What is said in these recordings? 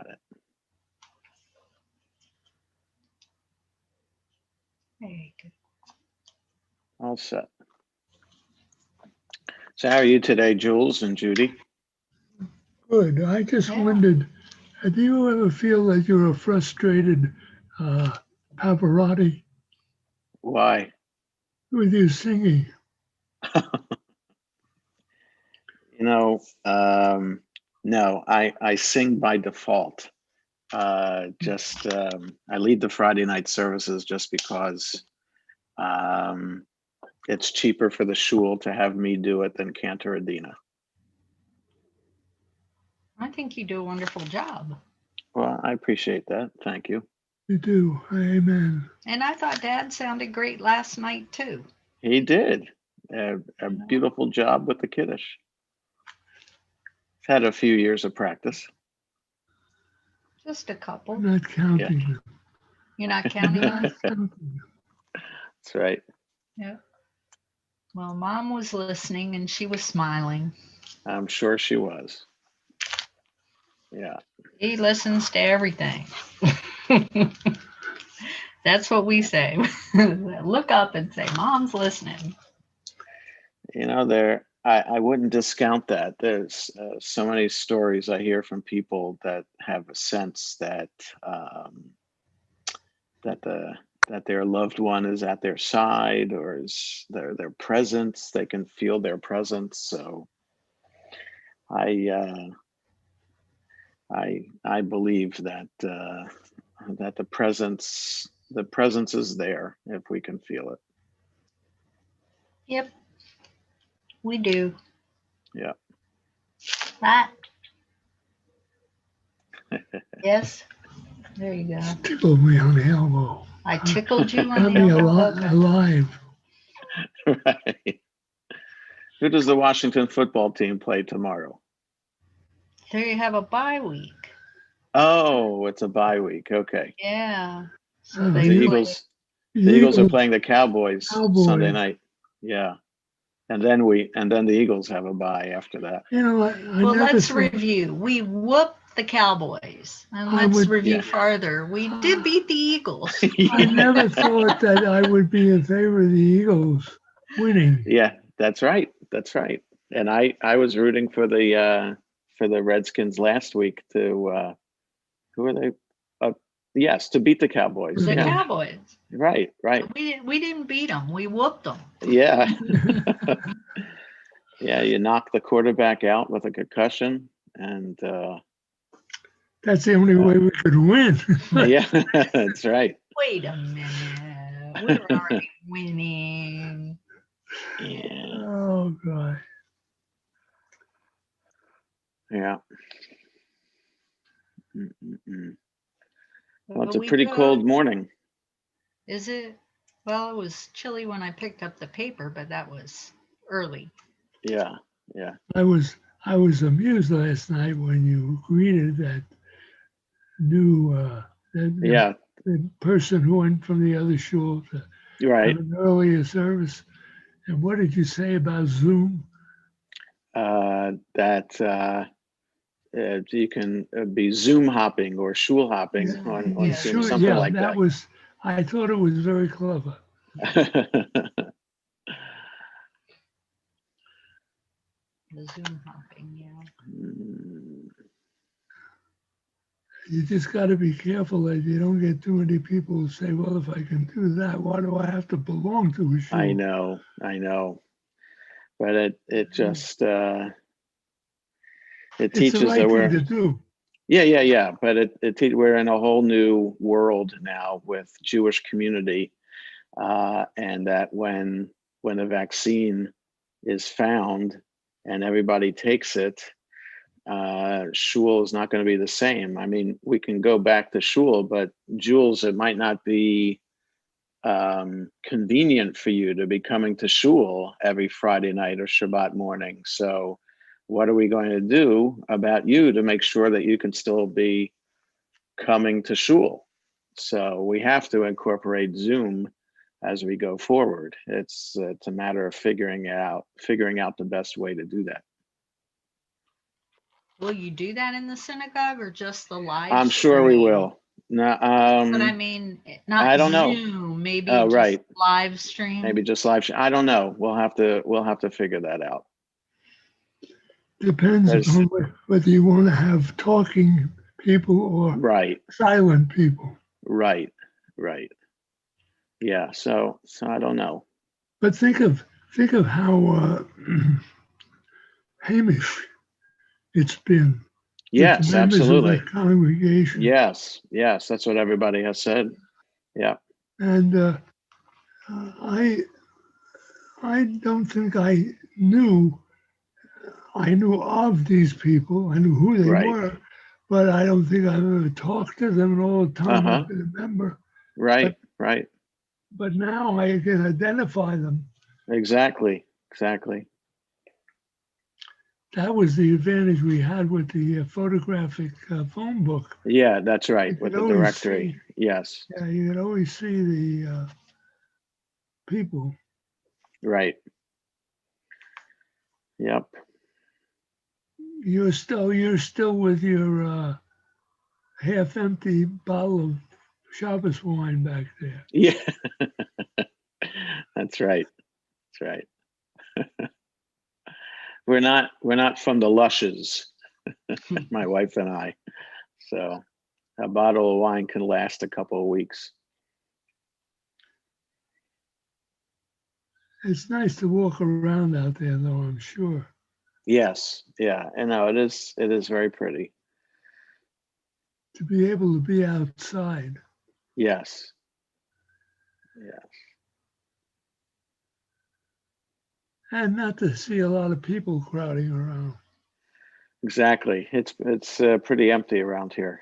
got it. Very good. All set. So how are you today, Jules and Judy? Good. I just Yeah. wondered, do you ever feel that you're a frustrated Pavarotti Why? with your singing? You know, no, I sing by default. I lead the Friday night services just because it's cheaper for the shul to have me do it than Cantor Adina. I think you do a wonderful job. Well, I appreciate that. Thank you. You do. Amen. And I thought Dad sounded great last night too. He did a beautiful job with the Kiddush. Had a few years of practice. Just a couple. I'm not counting them. You're not counting I'm on? not counting them. That's right. Yeah. Well, Mom was listening and she was smiling. I'm sure she was. Yeah. He listens to everything. That's what we say. Look up and say, Mom's listening. You know, I wouldn't discount that. There's so many stories I hear from people that have a sense that that their loved one is at their side or is their presence. They can feel their presence. So I believe that that the presence is there if we can feel it. Yep, we do. Yeah. Right? Yes. There you go. Tickled me on the elbow. I tickled you Got on me the elbow. alive. Right. Who does the Washington football team play tomorrow? There you have a bye week. Oh, it's a bye week. Okay. Yeah. So Oh, The they you- play. The Eagles are playing the Cowboys Sunday Cowboys. night. Yeah. And then the Eagles have a bye after that. You know what? I Well, never let's thought review. We whooped the Cowboys. And I let's would- review Yeah. farther. We did beat the Eagles. I never thought that I would be in favor of the Eagles winning. Yeah, that's right. That's right. And I was rooting for the Redskins last week to who are they? Yes, to beat the Cowboys. The Yeah. Cowboys. Right. We didn't beat them. We whooped them. Yeah. Yeah, you knock the quarterback out with a concussion and That's the only way we could win. yeah, that's right. Wait a minute. We were already winning. Yeah. Oh God. Yeah. Mm-mm-mm. Well, it's a We pretty could. cold morning. Is it? Well, it was chilly when I picked up the paper, but that was early. Yeah. Yeah. I was amused last night when you greeted that new Yeah. the person who went from the other shul to You're right. have an earlier service. And what did you say about Zoom? That you can be Zoom hopping or shul hopping Yeah, on Yeah, Zoom, sure. something Yeah, like that was. I thought it was very clever. that. the Zoom hopping, yeah. Mm, You just got to be careful that you don't get too many people who say, "Well, if I can do that, why do I have to belong to a shul?" I know, but it just it It's the teaches right that thing we're to do. yeah, but we're in a whole new world now with Jewish community, and that when a vaccine is found and everybody takes it, shul is not going to be the same. I mean, we can go back to shul, but Jules, it might not be convenient for you to be coming to shul every Friday night or Shabbat morning. So what are we going to do about you to make sure that you can still be coming to shul? So we have to incorporate Zoom as we go forward. It's a matter of figuring out the best way to do that. Will you do that in the synagogue or just the live I'm sure we stream? will. No, But I mean, I not don't know. Zoom, maybe Oh, just right. live stream. Maybe just live. I don't know. We'll have to figure that out. Depends There's- upon whether you want to have talking people or Right, silent people. right. Yeah. So I don't know. But think of how Hamish it's been with Yes, the members absolutely. of the congregation. Yes. That's what everybody has said. Yeah. And I don't think I knew of these people. I knew who they Right. were, but I don't think I've ever talked to them in all the time Uh-huh. I've been a member. Right. Right. But now I can identify them. Exactly. That was the advantage we had with the photographic phone book. Yeah, that's You right. With could the always directory. see, Yes. yeah, you could always see the people. Right. Yep. You're still with your half-empty bottle of Shabbos wine back there. Yeah. That's right. We're not from the lushes, my wife and I. So a bottle of wine can last a couple of weeks. It's nice to walk around out there, though, I'm sure. Yes. Yeah. And no, it is very pretty. To be able to be outside. Yes. And not to see a lot of people crowding around. Exactly. It's pretty empty around here.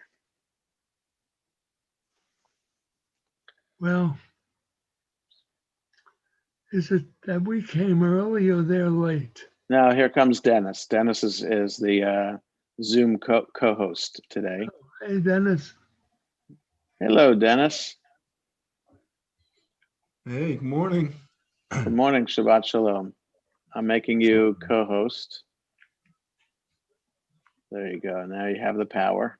Well, is it that we came early or they're late? Now here comes Dennis. Dennis is the Zoom co-host today. Hey, Dennis. Hello, Dennis. Hey, good morning. Good morning. Shabbat Shalom. I'm making you co-host. There you go. Now you have the power.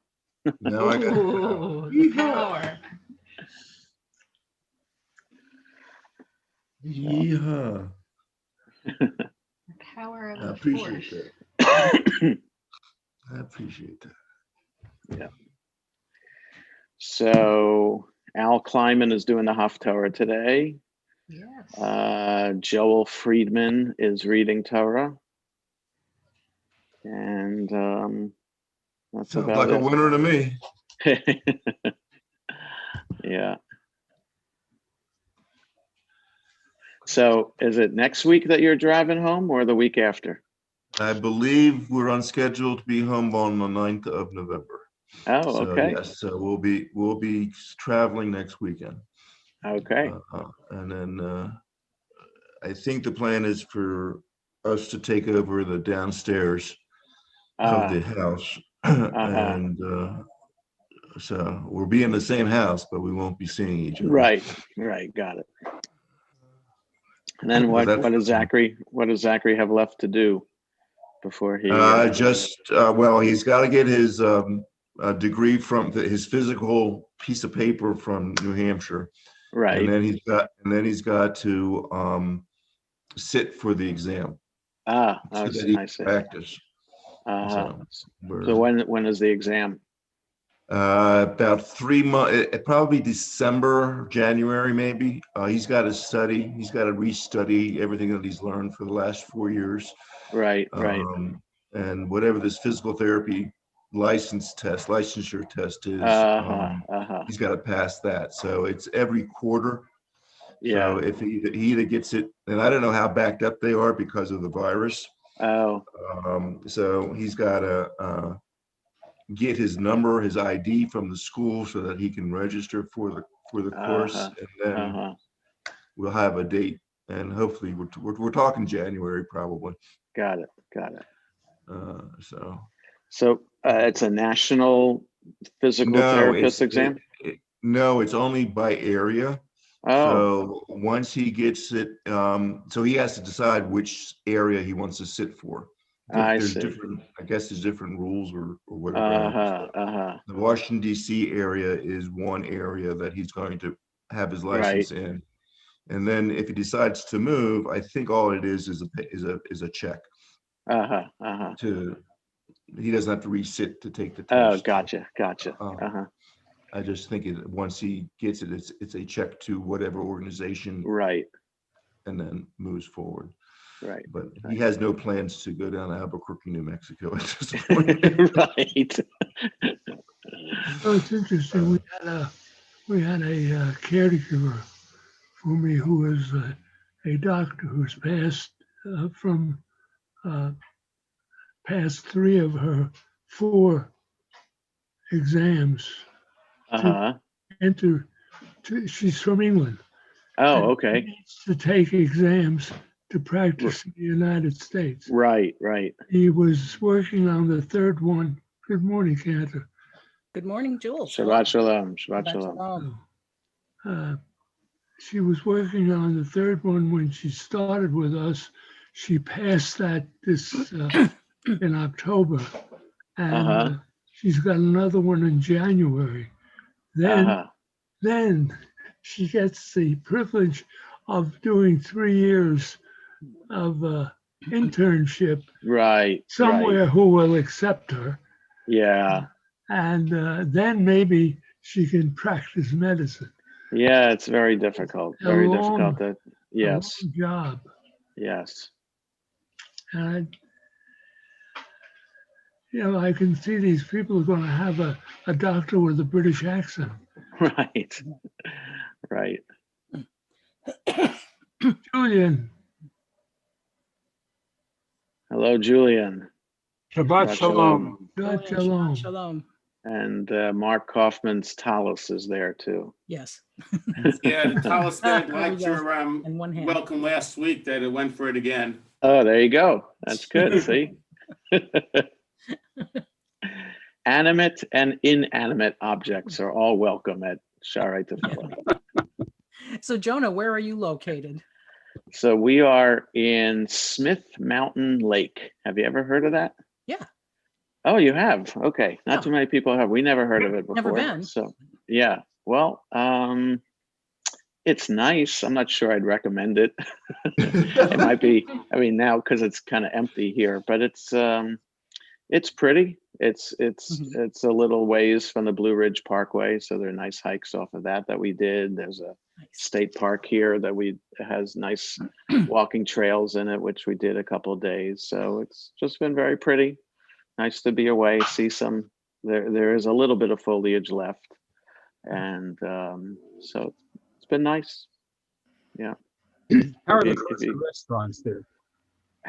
Now I got Ooh, the power. Yeehaw. The power of I the appreciate force. that. I appreciate that. Yeah. So Al Kleiman is doing the Haftorah today. Yes. Joel Friedman is reading Torah. And that's Sounds about like a winner to me. it. Yeah. So is it next week that you're driving home or the week after? I believe we're on schedule to be home on the 9th of November. Oh, So okay. yes, so we'll be traveling next weekend. Okay. And then I think the plan is for us to take over the downstairs of the house. And so we'll be in the same house, but we won't be seeing each other. Right. Got it. And then what does Zachary have left to do before he? Well, he's got to get his degree from his physical piece of paper from New Hampshire, Right. and then he's got to sit for the exam. So that he I see. practice. So when is the exam? About 3 months, probably December, January, maybe. He's got to study. He's got to restudy everything that he's learned for the last 4 years. Right. And whatever this physical therapy licensure test is, he's got to pass that. So it's every quarter. Yeah. So if he either gets it, and I don't know how backed up they are because of the virus. Oh. So he's got to get his number, his ID from the school so that he can register for the course, and then we'll have a date, and hopefully we're talking January probably. Got it. So it's a national physical therapist exam? No, it's only by area. Oh. So once he gets it, so he has to decide which area he wants to sit for. I There's see. different, I guess there's different rules or whatever. Uh-huh. The Washington DC area is one area that he's going to have his Right. license in. And then if he decides to move, I think all it is a check to, he doesn't have to resit to take the Oh, test. gotcha. I just think once he gets it, it's a check to whatever organization Right. and then moves forward. Right. But he has no plans to go down to Albuquerque, New Mexico at this point. Right. Oh, it's interesting. We had a caregiver for me who was a doctor who's passed 3 of her 4 exams Uh-huh. enter. She's from England. Oh, and okay. she needs to take exams to practice in the United States. Right. He was working on the 3rd one. Good morning, Cantor. Good morning, Jules. Shabbat shalom. Shabbat shalom. She was working on the 3rd one when she started with us. She passed that this in October, and she's got another one in January. Then she gets the privilege of doing 3 years of internship somewhere who will accept her. Yeah. And then maybe she can practice medicine. Yeah, it's very difficult. Very difficult. Yes. A long job. Yes. And I can see these people are going to have a doctor with a British accent. Right. Julian. Hello, Julian. Shabbat shalom. Shabbat Shalom. And Mark Kaufman's talus is there too. Yes. Yeah, the talus didn't like your And one hand. welcome last week that it went for it again. Oh, there you go. That's good. See? Animate and inanimate objects are all welcome at Shaarei Tefillah. So Jonah, where are you located? So we are in Smith Mountain Lake. Have you ever heard of that? Yeah. Oh, you have? Okay. Not Yeah. too many people have. We never heard of it before. Never been. So yeah. Well, it's nice. I'm not sure I'd recommend it. It might be, now because it's kind of empty here, but it's pretty. It's a little ways from the Blue Ridge Parkway, so there are nice hikes off of that we did. There's a state park here that has nice walking trails in it, which we did a couple of days. So it's just been very pretty. Nice to be away, see some. There is a little bit of foliage left, and so it's been nice. Yeah. How are the kosher restaurants there?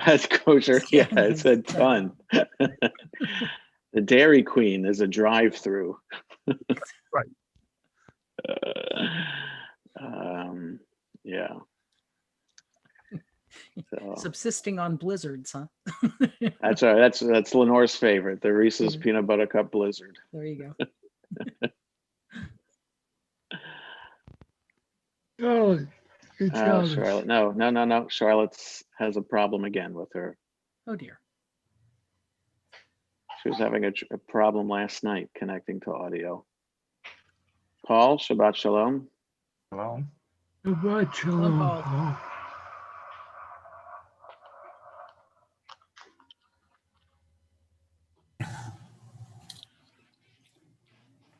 That's kosher. Yeah, it's a ton. The Dairy Queen is a drive-through. Right. Yeah. So Subsisting on blizzards, huh? that's all right. That's Lenore's favorite, the Reese's Peanut Butter Cup Blizzard. There you go. Charlotte. Charlotte. No. Charlotte has a problem again with her. Oh dear. She was having a problem last night connecting to audio. Paul, Shabbat Shalom. Hello. Shabbat shalom. Paul. Paul.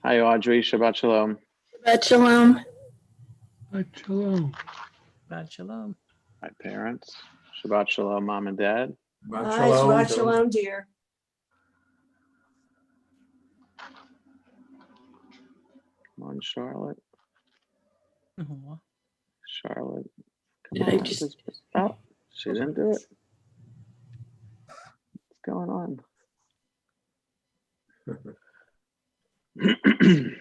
Hi, Audrey. Shabbat Shalom. Shabbat shalom. Shabbat shalom. Shabbat shalom. My parents. Shabbat Shalom, Mom and Dad. Hi, Shabbat shalom, dear. Come on, Charlotte. Aw. Charlotte. Did Come I on. just- Oh, she didn't do it. What's going on? 1, 2,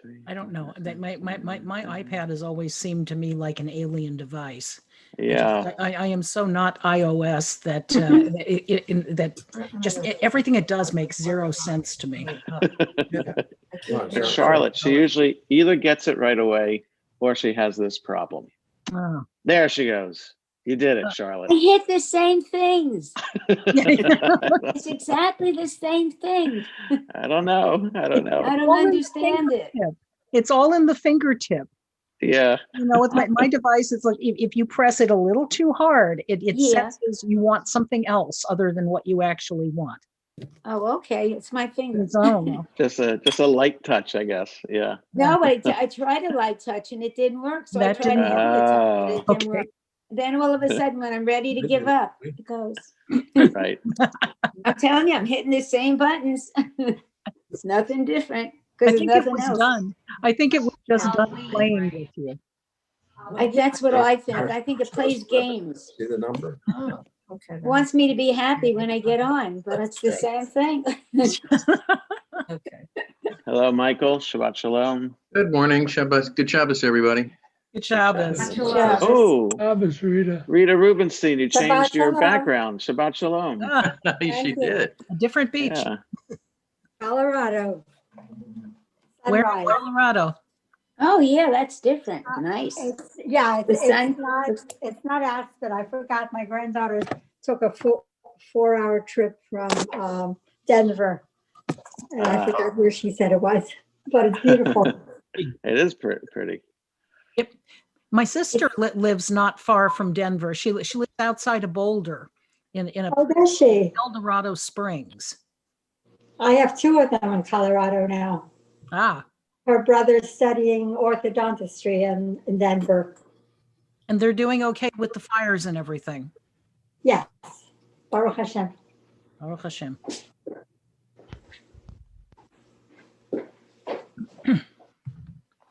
3. I don't know. That my iPad has always seemed to me like an alien device. Yeah. I am so not iOS that everything it does makes zero sense to me. Charlotte, she usually either gets it right away or she has this problem. Oh, There she goes. You did it, Charlotte. I hit the same things. It's exactly the same thing. I don't know. I don't understand it. It's all in the fingertip. Yeah. You know, with my device, it's like if you press it a little too hard, it Yeah. senses you want something else other than what you actually want. Oh, okay. It's my finger. It's, I don't know. Just a light touch, I guess. Yeah. No, I tried a light touch and it didn't work. So I That tried didn't it all the time, but it didn't Okay. work. Then all of a sudden, when I'm ready to give up, it goes. Right. I'm telling you, I'm hitting the same buttons. It's nothing different I because there's think it nothing was else. done. I think it was just done Halloween, playing right? with you. That's what I think. I think it plays games. See the number? Oh, okay. Wants me to be happy when I get on, but it's the same thing. Okay. Hello, Michael. Shabbat shalom. Good morning, Shabbos. Good Shabbos, everybody. Good Shabbos. Shabbos. Oh, Shabbos, Rita. Rita Rubenstein, you Shabbat changed your shalom. background. Shabbat shalom. Ah, She Thank you. did. a different beach. Yeah. Colorado. Where in Sunrise. Colorado? Oh, yeah, that's different. Nice. Yeah, The sun- it's not Aspen. I forgot my granddaughter took a 4-hour trip from Denver. And I forgot where she said it was, but it's beautiful. It is pretty. Yep. My sister lives not far from Denver. She lives outside of Boulder in a Oh, does she? El Dorado Springs. I have 2 of them in Colorado now. Ah, Her brother's studying orthodontistry in Denver. and they're doing okay with the fires and everything. Yes, Baruch Hashem. Baruch Hashem.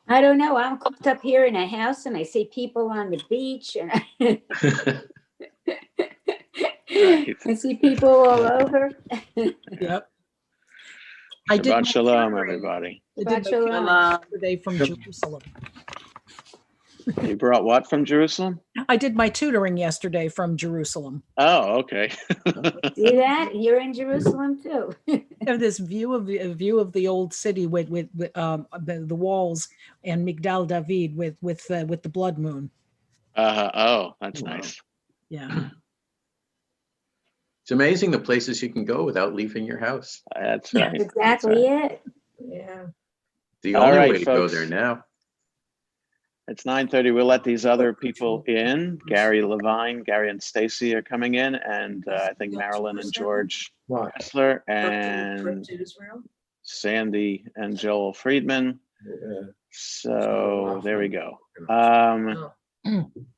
I don't know. I'm cooped up here in a house and I see people on the beach and I see people all over. Yep. I did Shabbat my shalom, tutoring. everybody. I did my Shabbat shalom. tutoring yesterday from Jerusalem. You brought what from Jerusalem? I did my tutoring yesterday from Jerusalem. Oh, okay. See that? You're in Jerusalem too. I have this view of the old city with the walls and Migdal David with the blood moon. Oh, that's Wow. nice. Yeah. It's amazing the places you can go without leaving your house. That's right. Exactly That's right. it. Yeah. The All only right, way to go folks. there now. It's 9:30. We'll let these other people in. Gary Levine, Gary and Stacy are coming in, and I think Marilyn and George What? Kessler and Sandy and Joel Friedman. So there we go.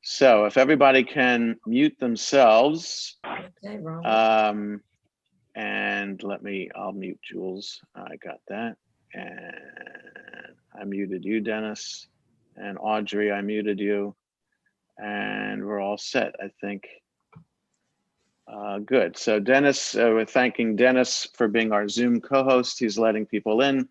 So if everybody can mute themselves, and I'll mute Jules. I got that. And I muted you, Dennis. And Audrey, I muted you. And we're all set, I think. Good. So Dennis, we're thanking Dennis for being our Zoom co-host. He's letting people in.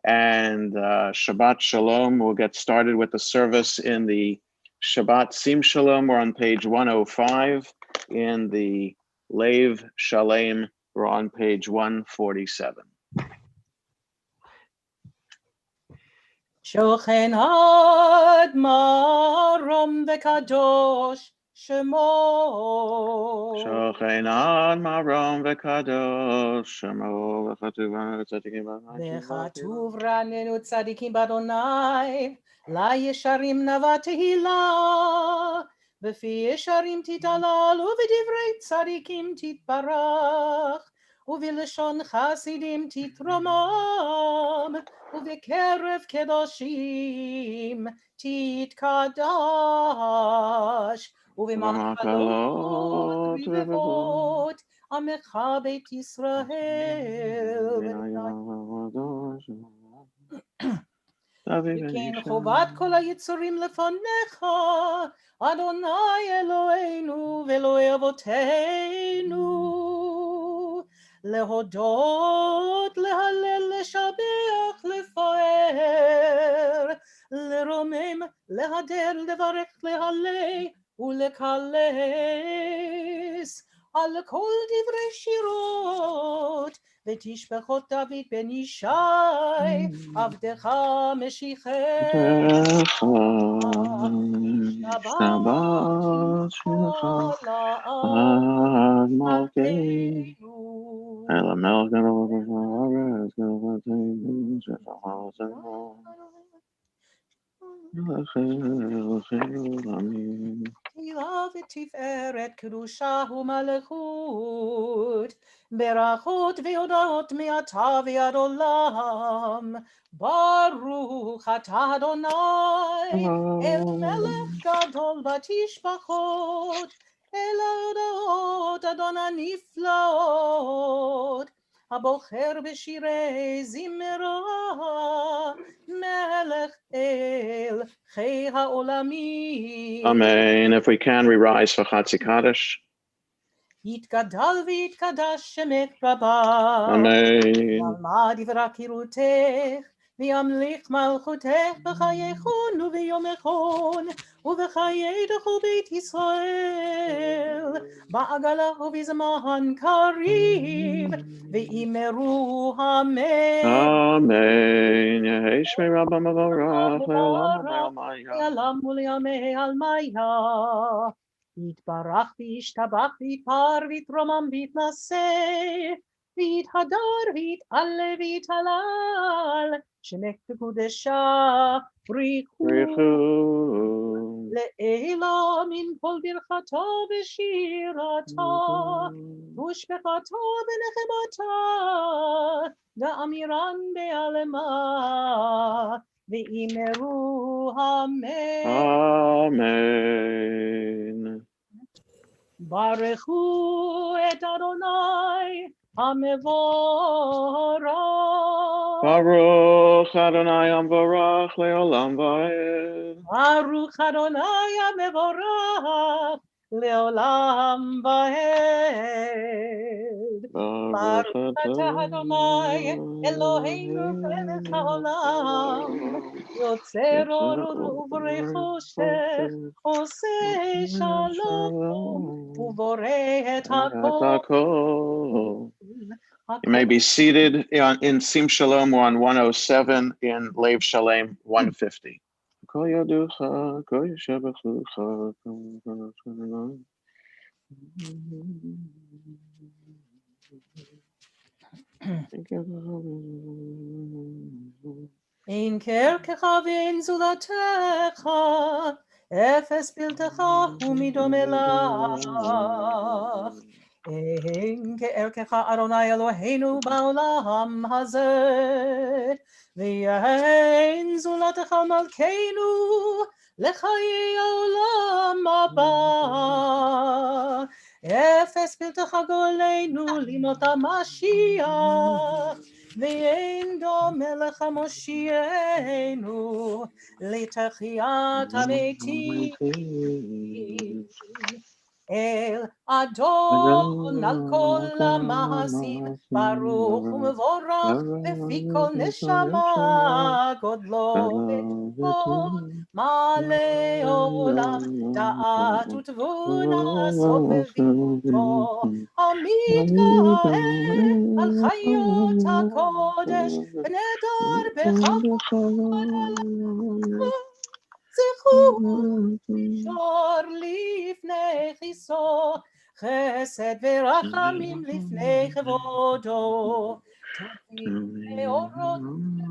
And Shabbat Shalom. We'll get started with the service in the Shabbat Sim Shalom. We're on page 105. In the Lev Shalem, we're on page 147. Shochen ad marom vekadosh shemo. Shochen ad marom vekadosh shemo v'chatuv V'chatuv ranenu tzadikim b'Adonai la yesharim nava tehila v'fi yesharim titalal u'v'divrei tzadikim titbarach u'v'leshon chasidim titromam u'v'kerev kedoshim titkadash u'v'machalot v'vevot Amecha Beit Yisrael וכן חובת כל היצורים לפניך אדוני אלוהינו ואלוהי אבותינו להודות, להלל, לשבח, לפאר, לרומם, להדר, לברך, להלל ולקלס על כל דברי שירות ותשפחות דוד בן ישי, עבדך משיחך. שבת שלך עד מלכנו, אל המלך גדול בארץ, גדולתנו שפחתנו. תהילה ותפארת, קדושה ומלכות, ברכות והודעות מעתה ועד עולם. ברוך אתה אדוני, אל מלך גדול בתשבחות, אל ההודעות אדון הנפלאות, הבוחר בשירי זמרה, מלך אל חי העולמים. Amen. If we can, we rise for Chatzi Kaddish. יתגדל ויתקדש שמך רבה. Amen. נלמד דברי קירותך, וימליך מלכותך בחייכון וביומכון, ובחיי דכל בית ישראל, בעגלה ובזמן קריב, ואמרו אמן. Amen. Yehei Shmei Rabba Mevorach, Le'olam Ve'almaya. לעולם ולימי עלמיה. יתברך וישתבח ויתפאר ויתרומם ויתנשא, ויתהדר ויתעלה ויתהלל, שמך בקודשה בריחו לעילה מן כל ברכתו ושירתו, ושבחתו ונחמתה, ואמירן בעלמה, ואמרו אמן. Amen. ברכו את אדוני המבורך. Baruch Adonai Amvarach Le'olam Va'ed. ברוך אדוני המבורך לעולם ועד. ברוך אתה אדוני אלוהינו מלך העולם, יוצר אור ובורא חושך, עושה שלום ובורא את הכל. You may be seated in Sim Shalom. We're on 107, in Lev Shalem 150. Kol Yaducha, Kol Yishabechucha, אין קרקך ואין זולתך, אפס בלתך ומדומה לך. אין כערכך אדוני אלוהינו בעולם הזה, ואין זולתך מלכנו לחיי העולם הבא. אפס בלתך גולנו לימות המשיח, ואין דומה לך מושיענו לתחיית המתים. אל אדון על כל המעשים, ברוך ומבורך בפי כל נשמה, גודלו וטוב מלא עולם, דעת ותבונה סובביותו, המתגאה על חיות הקודש, ונדר בכבוד עליו. זכור שור לפני כיסו, חסד ורחמים לפני כבודו. תביא אורות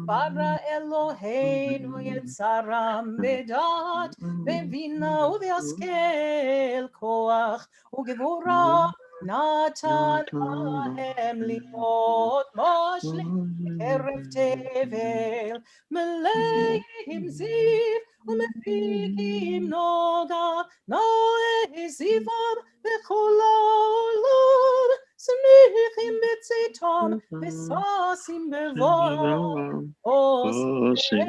ברא אלוהינו יצרם בדעת, בבינה ובהשכל, כוח וגבורה נתן להם להיות מושלים בקרב תבל, מלאים זיו ומפיקים נוגה, נאה זיוון בכל העולם, שמחים בצאתם וששים בבואם, עושים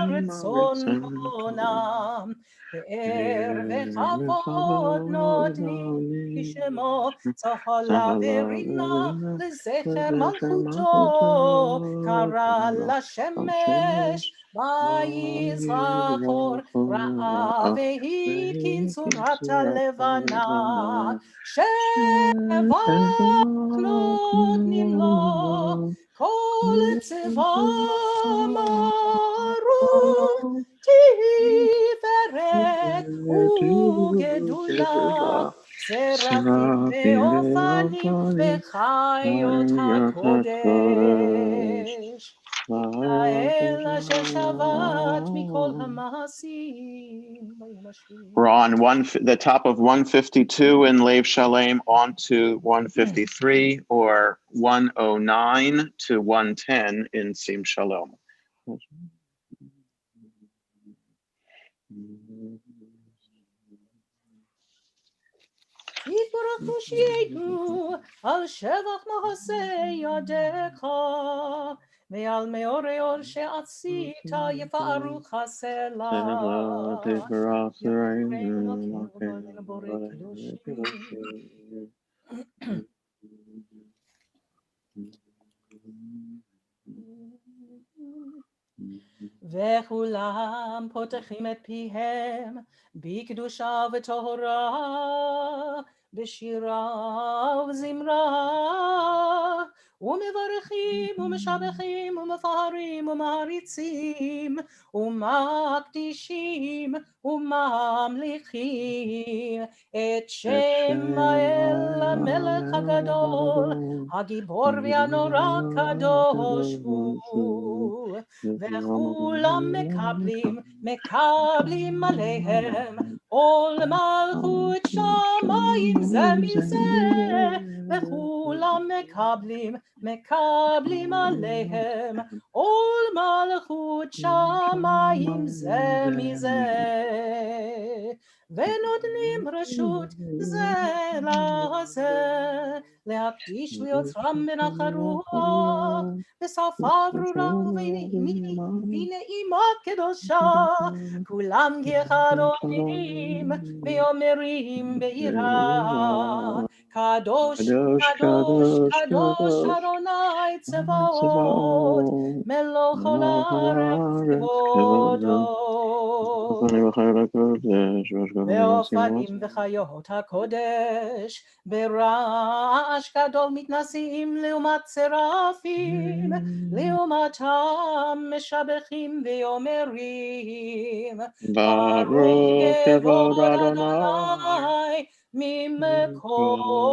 רצון עונם, פאר וכבוד נותנים כשמו, צהלה ורינה לזכר מלכותו, קרא לשמש ויזרחור רעה והתקין צורת הלבנה שבח נותנים לו כל צבא מרום תפארת וגדולה שרפים ואופנים וחיות הקודש האל אשר שבת מכל המעשים. We're on the top of 152 in Lev Shalem on to 153 or 109 to 110 in Sim Shalom. יתברך תושיינו על שבח מעשה ידיך ועל מאורי אור שעשית יפארו חסלה וכולם פותחים את פיהם בקדושה וטהרה בשירה ובזמרה ומברכים ומשבחים ומפארים ומעריצים ומקדישים וממליכים את שם האל המלך הגדול הגיבור והנורא קדוש הוא וכולם מקבלים עליהם עול מלכות שמיים זה מזה וכולם מקבלים עליהם עול מלכות שמיים זה מזה ונותנים רשות זה לזה להקדיש ליוצרם בנחת רוח בשפה ברורה ונעימה קדושה כולם כאחד עומדים ואומרים ביראה קדוש קדוש קדוש אדוני צבאות מלוך כל הארץ כבודו ואופנים וחיות הקודש ברעש גדול מתנשאים לעומת צרפים לעומתם משבחים ואומרים ברוך כבוד אדוני ממקומו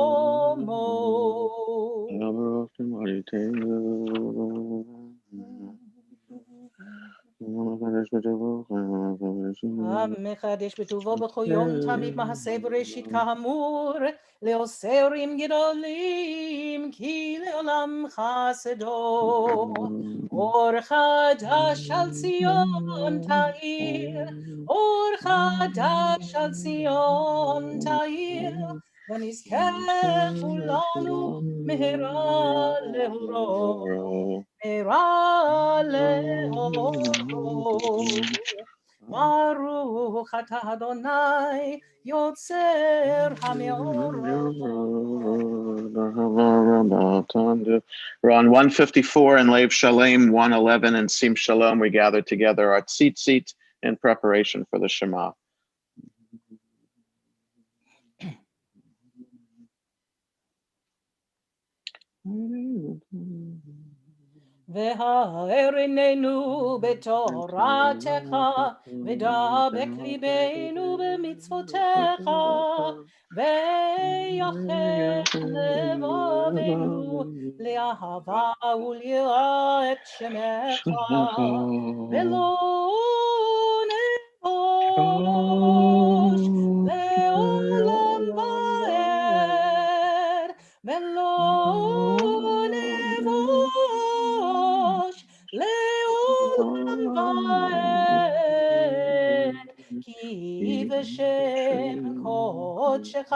המחדש בטובו בכל יום תמיד מעשה בראשית כאמור לעושרים גדולים כי לעולם חסדו אור חדש על ציון תאיר אור חדש על ציון תאיר ונזכה כולנו מהרה לאורו מהרה לאורו ברוך אתה אדוני יוצר המאורות. We're on 154 in Lev Shalem, 111 in Sim Shalom. We gather together our tzitzit in preparation for the Shema. והאר עינינו בתורתך ודבק ליבנו במצוותיך ויחד לבבנו לאהבה וליראה את שמך ולא נבוש לעולם ועד ולא נבוש לעולם ועד כי בשם קודשך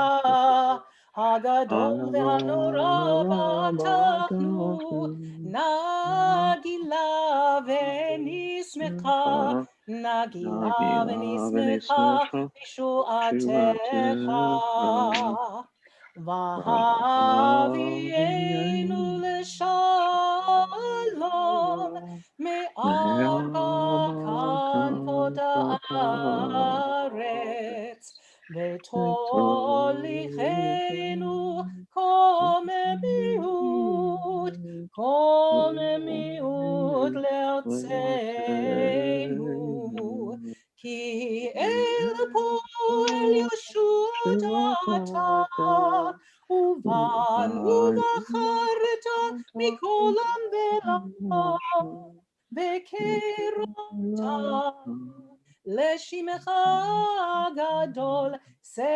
הגדול והנורא בטחנו נגילה ונשמחה נגילה ונשמחה בישועתך והביאנו לשלום מארבע הארץ, ותוליכנו קוממיות, קוממיות לארצנו, כי אל פועל ישועת אתה, ובנו בחרת מכל עם ולעם, וקרבת לשמך גדול, סלע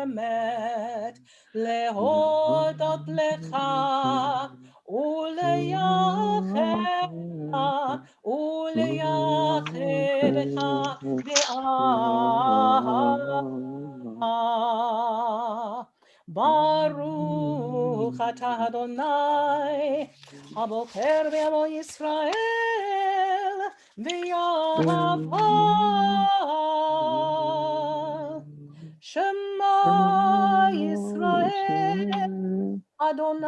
באמת, להודות לך ולייחדך באהבה. ברוך אתה אדוני, הבוקר בעמו ישראל, ויאהבה. שמע ישראל, אדוני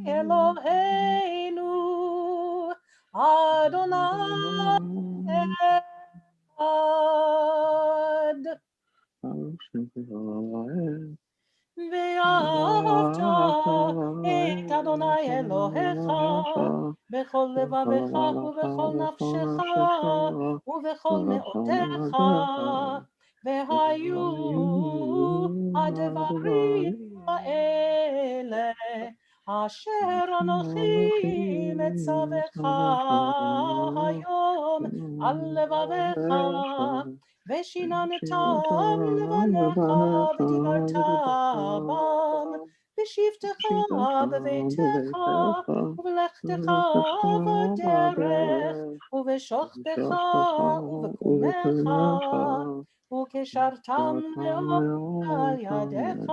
אלוהינו, אדוני אחד. ואהבת את אדוני אלוהיך בכל לבבך ובכל נפשך ובכל מאודך, והיו הדברים האלה אשר אנוכי מצווך היום על לבבך, ושיננתם לבניך ודיברת בם, בשבתך בביתך ובלכתך בדרך ובשוכבך ובקומך, וקשרתם לאור על ידיך,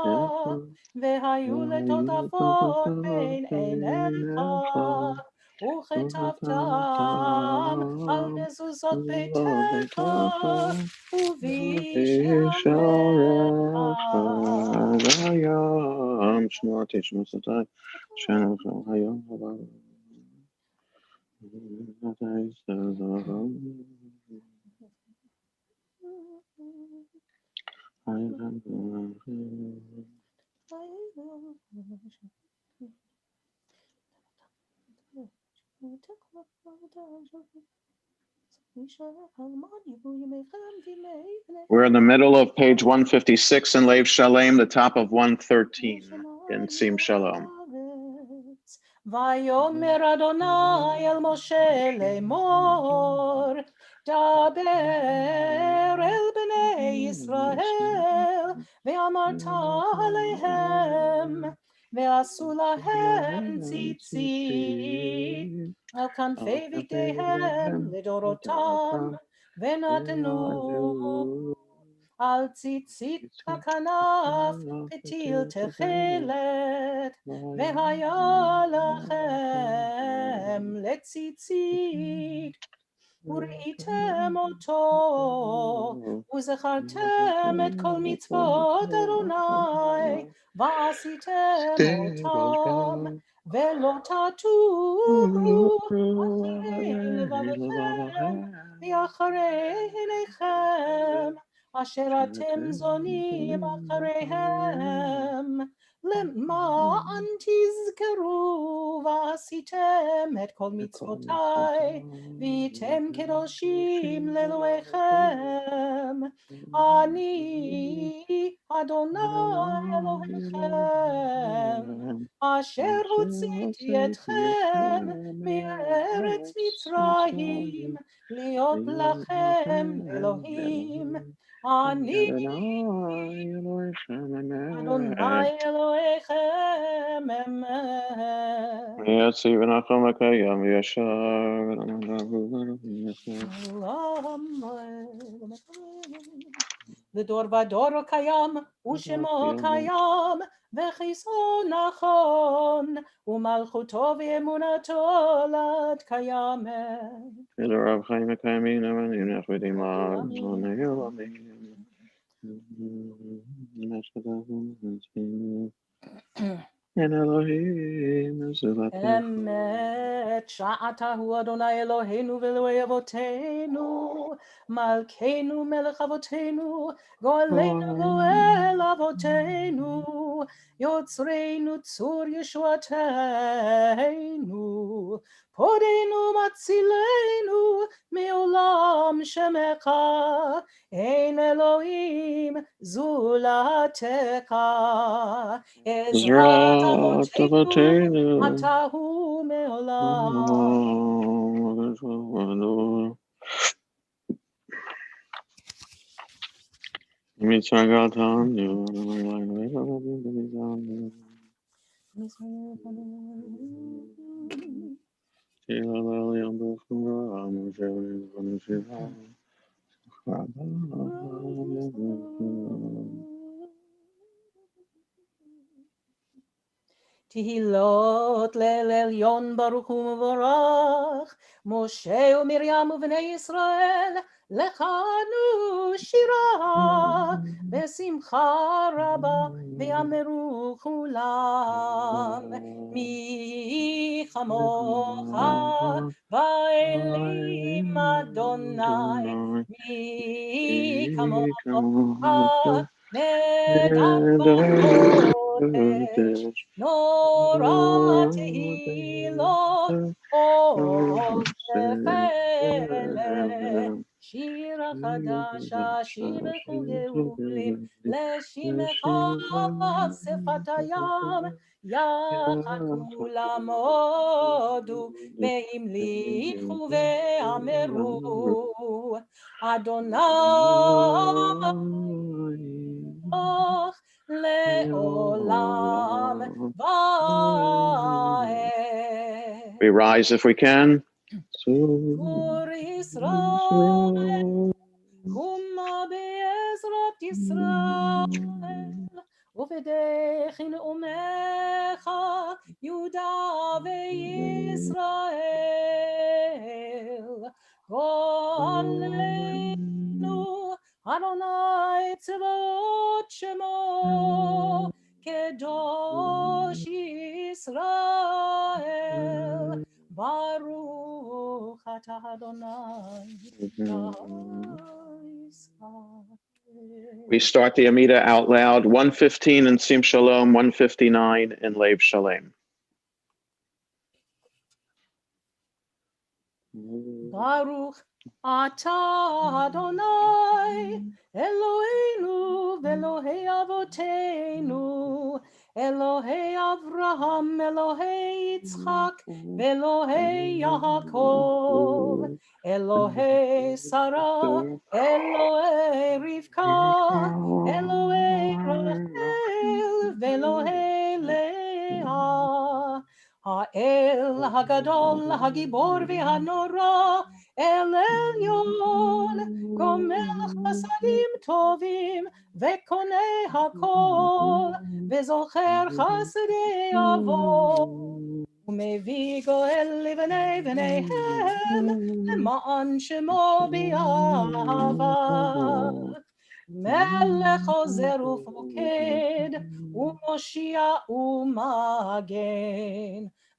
והיו לטוטפות בין עיניך, וכתבתם על מזוזות ביתך We're in the middle of page 156 in Lev Shalem, the top of 113 in Sim Shalom. ויאמר אדוני אל משה לאמור, דבר אל בני ישראל, ואמרת עליהם, ועשו להם ציצית על כנפי בגדיהם לדורותם, ונתנו על ציצית הכנף פתיל תכלת, והיה לכם לציצית, וראיתם אותו, וזכרתם את כל מצוות אדוני, ועשיתם אותם, ולא תטו אחרי לבבכם ואחרי עיניכם, אשר אתם זונים אחריהם, למען תזכרו ועשיתם את כל מצוותיי, והייתם קדושים לאלוהיכם. אני אדוני אלוהיכם, אשר הוצאתי אתכם מארץ מצרים, להיות לכם אלוהים. אני אדוני אלוהיכם אמת. לדור ודור קיים, ושמו קיים, וכיסו נכון, ומלכותו ואמונתו לעד קיימת. And Elohim is אמת שאתה הוא אדוני אלוהינו ואלוהי אבותינו, מלכנו מלך אבותינו, גואלנו גואל אבותינו, יוצרנו צור ישועתנו, פודנו מצילנו מעולם שמך, אין אלוהים זולתך. עזרת אבותינו אתה הוא מעולם. תהילות לאל עליון ברוך ומבורך, משה ומרים ובני ישראל, לכנו שירה בשמחה רבה ויאמרו כולם, מי כמוך באלים אדוני, מי כמוך בקודש, נורא תהילות כל תפלת, שיר החדש אשיב גאולים לשמך שפת הים, יחד כולם הודו והמליכו ואמרו, אדוני לעולם ועד. We rise if we can. צור ישראל, קומה בעזרת ישראל, ובדרך נאומך יהודה וישראל. גואלנו אדוני צבאות שמו, קדוש ישראל. ברוך אתה אדוני. We start the Amida out loud, 115 in Sim Shalom, 159 in Lev Shalem. Baruch atah Adonai Eloheinu ve'Elohei avoteinu, Elohei Avraham, Elohei Yitzchak, ve'Elohei Yaakov, Elohei Sarah, Elohei Rivka, Elohei Rachel, ve'Elohei Leah. האל הגדול, הגיבור והנורא, אל עליון, גומל חסדים טובים, וקונה הכל, וזוכר חסדי אבות, ומביא גואל לבני בניהם, למען שמו באהבה. מלך עוזר ופוקד, ומושיע ומגן.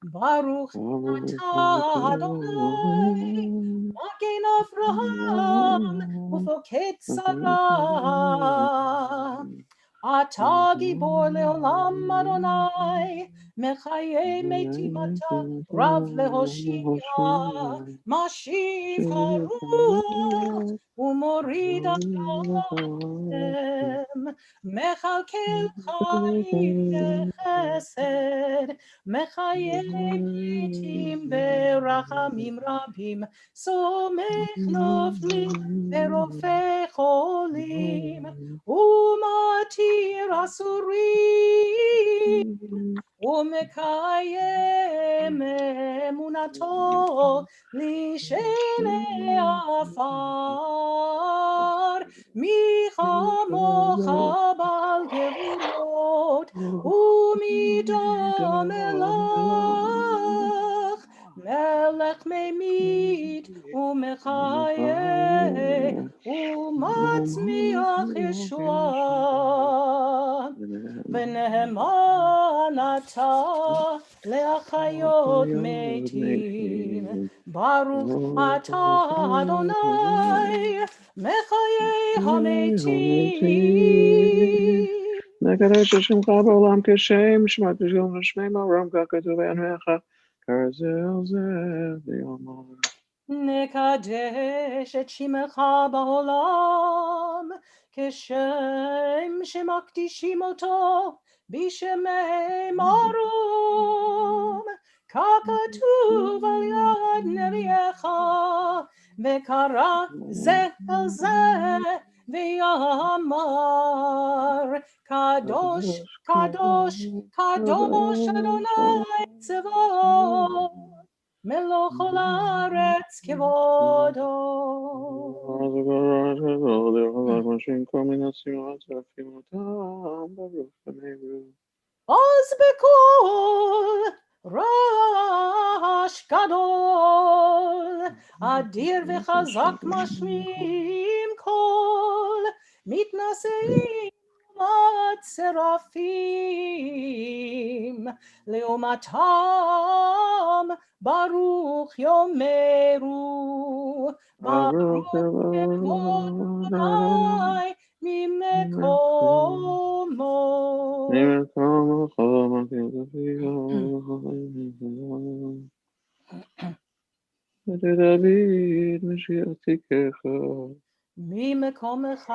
ברוך אתה אדוני, מגן אברהם, ופוקד שרה. אתה גיבור לעולם אדוני, מחיי מתים אתה, רב להושיע, משיב הרוח, ומוריד העולם, מכלכל חיים בחסד, מחיי מתים ברחמים רבים, סומך נופלים ורופא חולים, ומתיר אסורים, ומקיים אמונתו לשני עפר. מי כמוך בעל גבורות ומידה מלך, מלך ממית ומחיה ומצמיח ישועה. ונאמן אתה להחיות מתים. Baruch atah Adonai, mechayei hametim. Nekadosh Hashem Olam Kashem Shema Tishgom Shmei Moram Kakatu Ve'anecha Karzel Zeh V'Yomar. Nekadesh et shimecha ba'olam, keshem shemakdishim oto b'shemei marom. Kakatuv al yad neviecha, vekara zeh el zeh v'yamar. Kadosh, kadosh, kadosh Adonai Tzevot. Meloch haaretz kevodo. Oz bekol rash gadol, adir v'chazak mashmim kol, mitnaseim mat serafim, leomatam baruch yomeru, baruch yevod Adonai mimekomo. David Mashiach Tikecha. ממקומך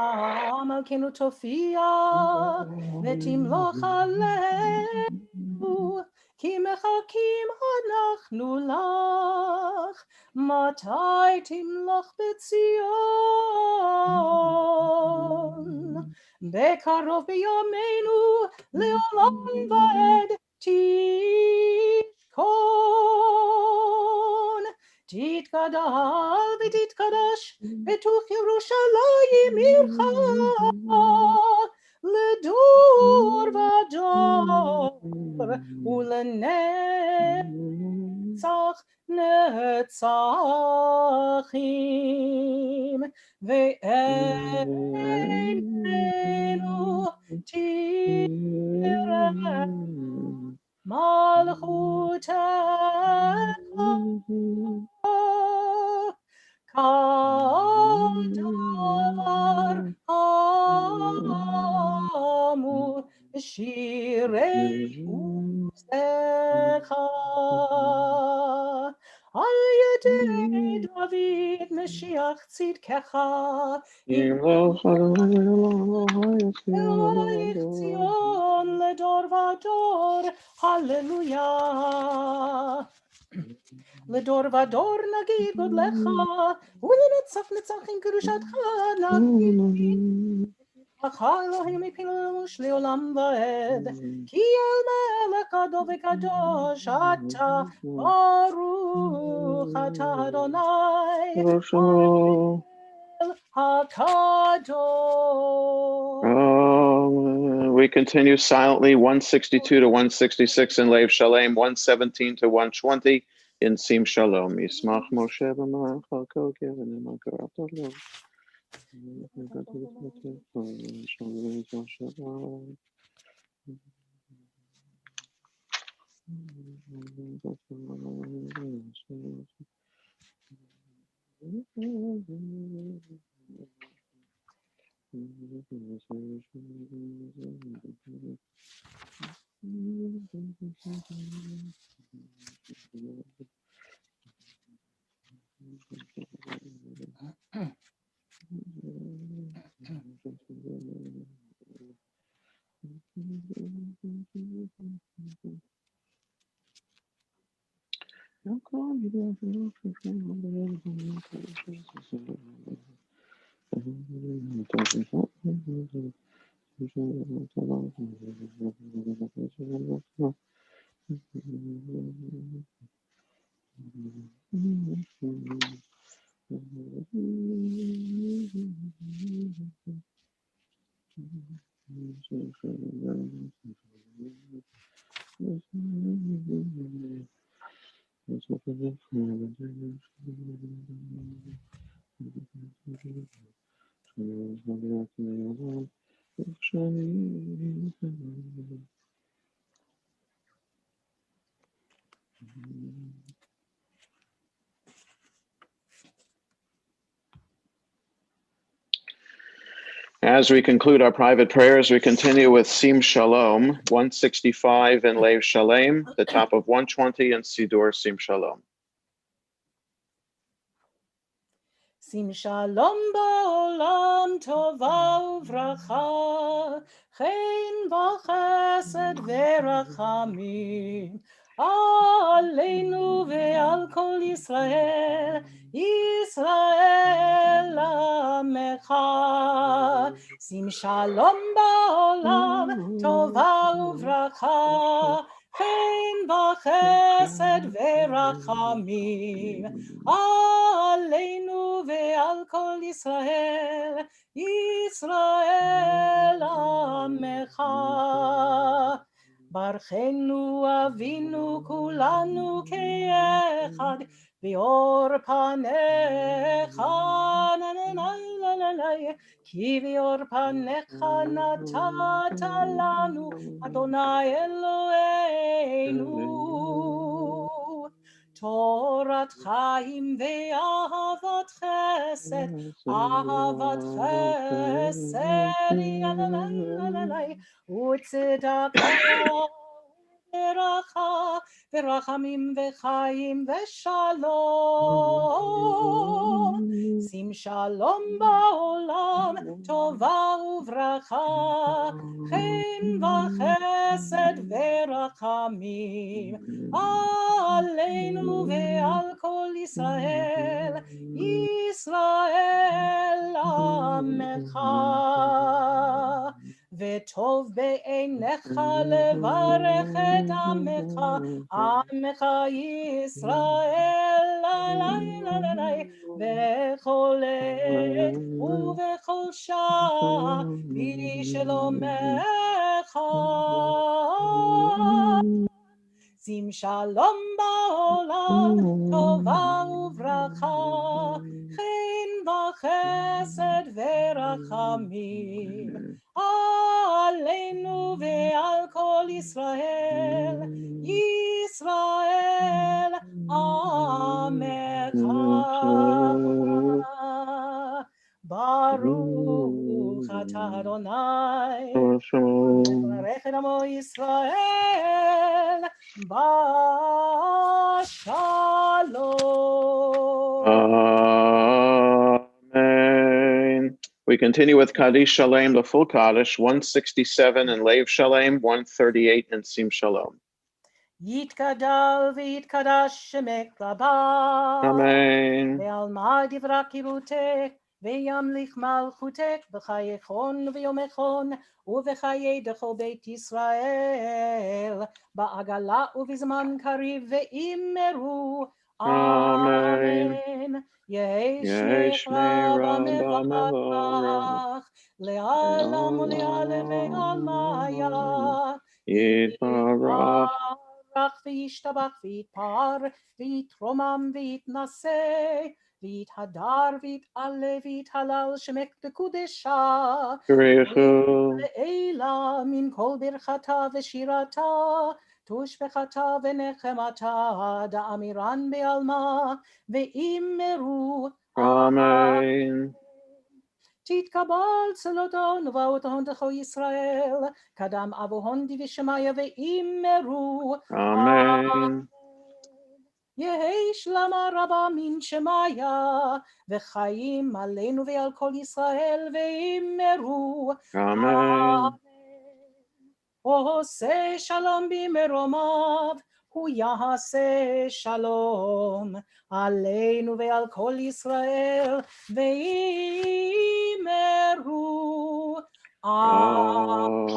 מלכנו תופיע ותמלוך עלינו, כי מחכים אנחנו לך, מתי תמלוך בציון? בקרוב בימינו לעולם ועד תשכון. תתגדל ותתקדש בתוך ירושלים עירך, לדור ודור ולנצח נצחים, ועינינו תראה מלכותך. כל דבר אמור שירי עוזך, על ידי דוד משיח צדקך, ימלוך ציון לדור ודור, הללויה. לדור ודור נגיד גודלך, ולנצח נצחים קדושתך נגיד. לך אלוהים מפילוש לעולם ועד, כי אל מלך גדול וקדוש אתה, ברוך אתה אדוני הקדוש. We continue silently 162 to 166 in Lev Shalem, 117 to 120 in Sim Shalom. Yismach Moshe b'malach al-kokev v'ne'eman karata lo. As we conclude our private prayers, we continue with Sim Shalom, 165 in Lev Shalem, the top of 120 in Sidur Sim Shalom. Sim shalom ba'olam tova uvracha, chen v'chesed v'rachamim, aleinu ve'al kol Yisrael, Yisrael amecha. Sim shalom ba'olam tova uvracha, chen v'chesed v'rachamim, Aleinu ve'al kol Yisrael, Yisrael amecha. Barchenu avinu kulanu ke'echad, V'or panecha, na-na-na-na-na-na, Ki v'or panecha natata lanu, Adonai Eloheinu. Torat chaim ve'ahavat chesed, ahavat chesed, u'tzedakah v'racha, v'rachamim v'chaim v'shalom. Sim shalom ba'olam, tova uvracha, chen v'chesed v'rachamim, Aleinu ve'al kol Yisrael, Yisrael amecha. Ve'tov be'einecha levarech et amecha, amecha Yisrael, ve'chol עת ובכל שעה בשלומך. שים שלום בעולם, טובה וברכה, חן וחסד ורחמים, עלינו ועל כל ישראל, ישראל עמך. ברוך אתה אדוני, מברך את עמו ישראל בשלום. Amen. We continue with Kaddish Shalem, the full Kaddish, 167 in Lev Shalem, 138 in Sim Shalom. יתגדל ויתקדש שמך רבה. Amen. ועלמא דברה קיבותך, וימליך מלכותך בחייכון ויומכון, ובחיי דכל בית ישראל, בעגלה ובזמן קריב ואמרו, אמן. יהי שמך רב המברך, לעלם ולעלם ועלמיה. יתברך. וישתבח ויתפאר ויתרומם ויתנשא ויתהדר ויתעלה ויתהלל שמך בקודשה לעילה מן כל ברכתה ושירתה תושבחתה ונחמתה דאמירן בעלמא ואמרו אמן. תתקבל צלותינו ובאותיהן דכל ישראל, קדם אבוהן דבשמיא ואמרו, אמן. יהי שלמה רבה מן שמיא, וחיים עלינו ועל כל ישראל ואמרו, אמן. עושה שלום במרומיו, הוא יעשה שלום עלינו ועל כל ישראל ואמרו Amen.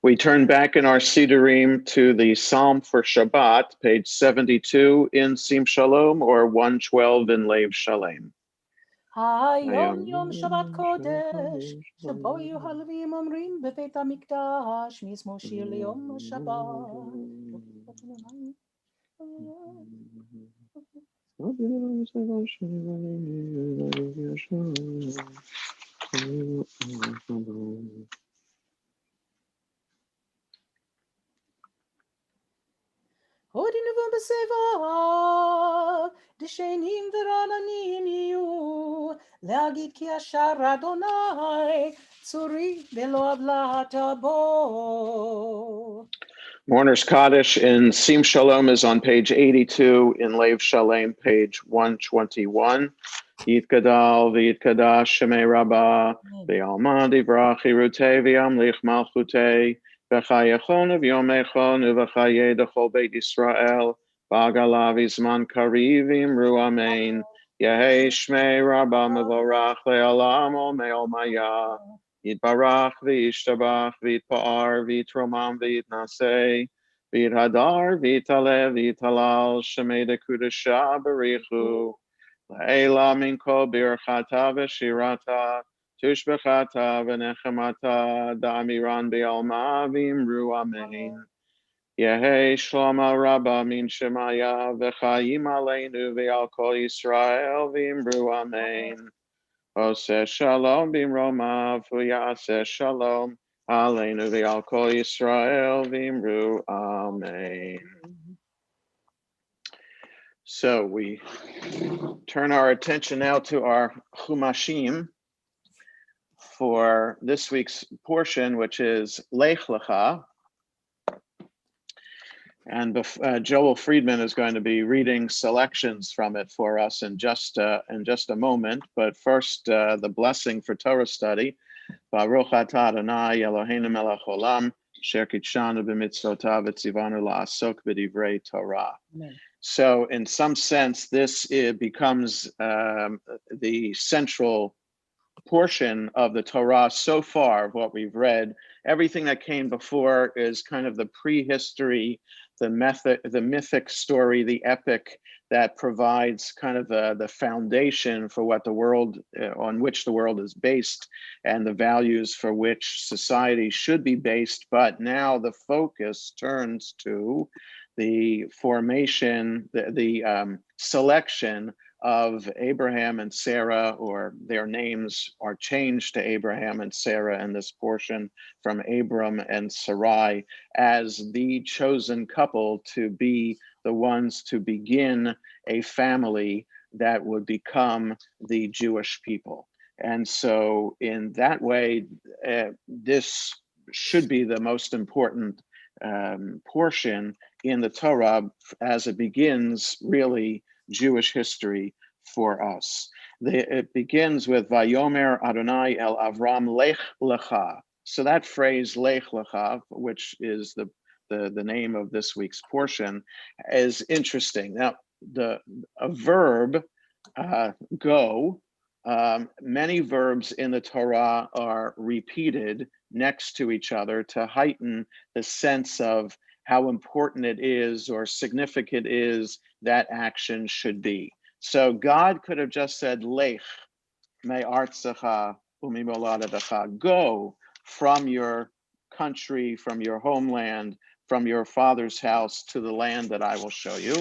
We turn back in our Sidurim to the Psalm for Shabbat, page 72 in Sim Shalom, or 112 in Lev Shalem. היום יום שבת קודש, שבו יהיו הלוויים אומרים בבית המקדש, מזמור שיר ליום השבת. הודינו בשיבה, דשנים ורעננים יהיו, להגיד כי ישר אדוני, צורי ולא עוולת בו. Mourner's Kaddish in Sim Shalom is on page 82, in Lev Shalem, page 121. Yitgadal v'yitkadash shemei Rabbah, v'yalma divrach hirutei v'yamlich malchutei, v'chayechon v'yomechon v'chayei dechol beit Yisrael, v'agala v'zman kariv v'imru amen, yehei shmei Rabbah mevorach le'olam omei omaya. Yitbarach v'yishtabach v'yitpa'ar v'yitromam v'yitnaseh v'yithadar v'yitalev v'yitalal shemei dekudesha barichu la'ela min kol birchata v'shirata tushbechata v'nechemata da'amiran b'alma v'imru amen. Yehei shloma rabba min shemaya v'chayim aleinu v'al kol Yisrael v'imru amen. Oseh shalom b'romav v'yaseh shalom aleinu v'al kol Yisrael v'imru amen. So we turn our attention now to our chumashim for this week's portion, which is Lech Lecha. And Joel Friedman is going to be reading selections from it for us in just a moment. But first, the blessing for Torah study. Baruch atah Adonai Eloheinu melech olam, asher kitshanu b'mitzvotav v'tzivanu la'asok b'divrei Torah. So in some sense, this becomes the central portion of the Torah so far of what we've read. Everything that came before is kind of the prehistory, the mythic story, the epic that provides kind of the foundation for what the world, on which the world is based, and the values for which society should be based. But now the focus turns to the formation, the selection of Abraham and Sarah, or their names are changed to Abraham and Sarah in this portion from Abram and Sarai, as the chosen couple to be the ones to begin a family that would become the Jewish people. And so in that way, this should be the most important portion in the Torah as it begins really Jewish history for us. It begins with Vayomer Adonai el Avram Lech Lecha. So that phrase Lech Lecha, which is the name of this week's portion, is interesting. Now, a verb, go, many verbs in the Torah are repeated next to each other to heighten the sense of how important it is or significant is that action should be. So God could have just said, Lech me'artzecha u'mimoladecha, go from your country, from your homeland, from your father's house to the land that I will show you.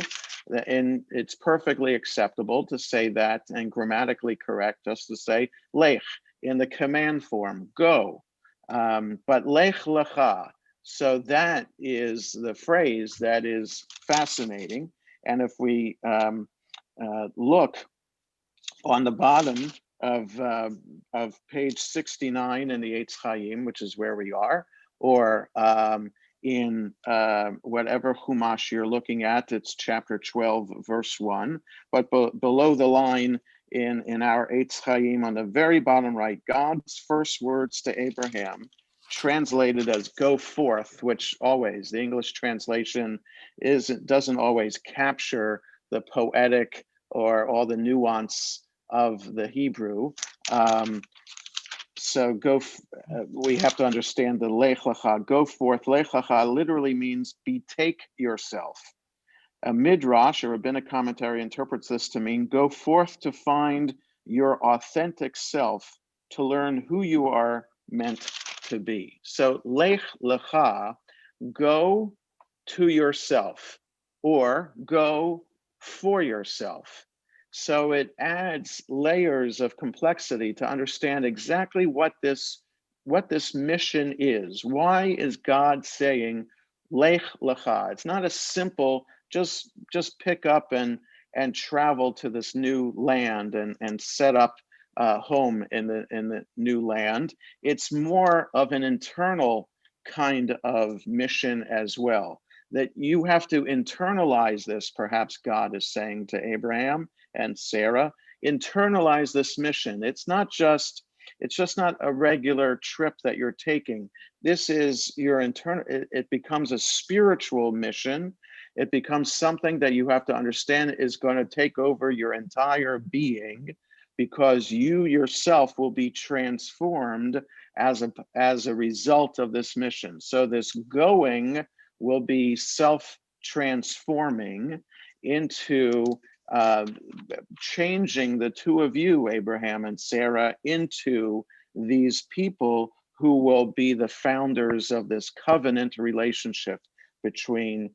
And it's perfectly acceptable to say that, and grammatically correct just to say Lech in the command form, go. But Lech Lecha, so that is the phrase that is fascinating. And if we look on the bottom of page 69 in the Eitz Chaim, which is where we are, or in whatever Chumash you're looking at, it's chapter 12, verse 1. But below the line in our Eitz Chaim, on the very bottom right, God's first words to Abraham, translated as go forth, which always, the English translation doesn't always capture the poetic or all the nuance of the Hebrew. So we have to understand the Lech Lecha, go forth. Lech Lecha literally means betake yourself. A midrash, or rabbinic commentary, interprets this to mean go forth to find your authentic self, to learn who you are meant to be. So Lech Lecha, go to yourself, or go for yourself. So it adds layers of complexity to understand exactly what this mission is. Why is God saying Lech Lecha? It's not a simple just pick up and and travel to this new land and set up home in the new land. It's more of an internal kind of mission as well, that you have to internalize this. Perhaps God is saying to Abraham and Sarah, internalize this mission. It's just not a regular trip that you're taking. This is your internal, it becomes a spiritual mission. It becomes something that you have to understand is going to take over your entire being, because you yourself will be transformed as a result of this mission. So this going will be self-transforming into changing the two of you, Abraham and Sarah, into these people who will be the founders of this covenant relationship between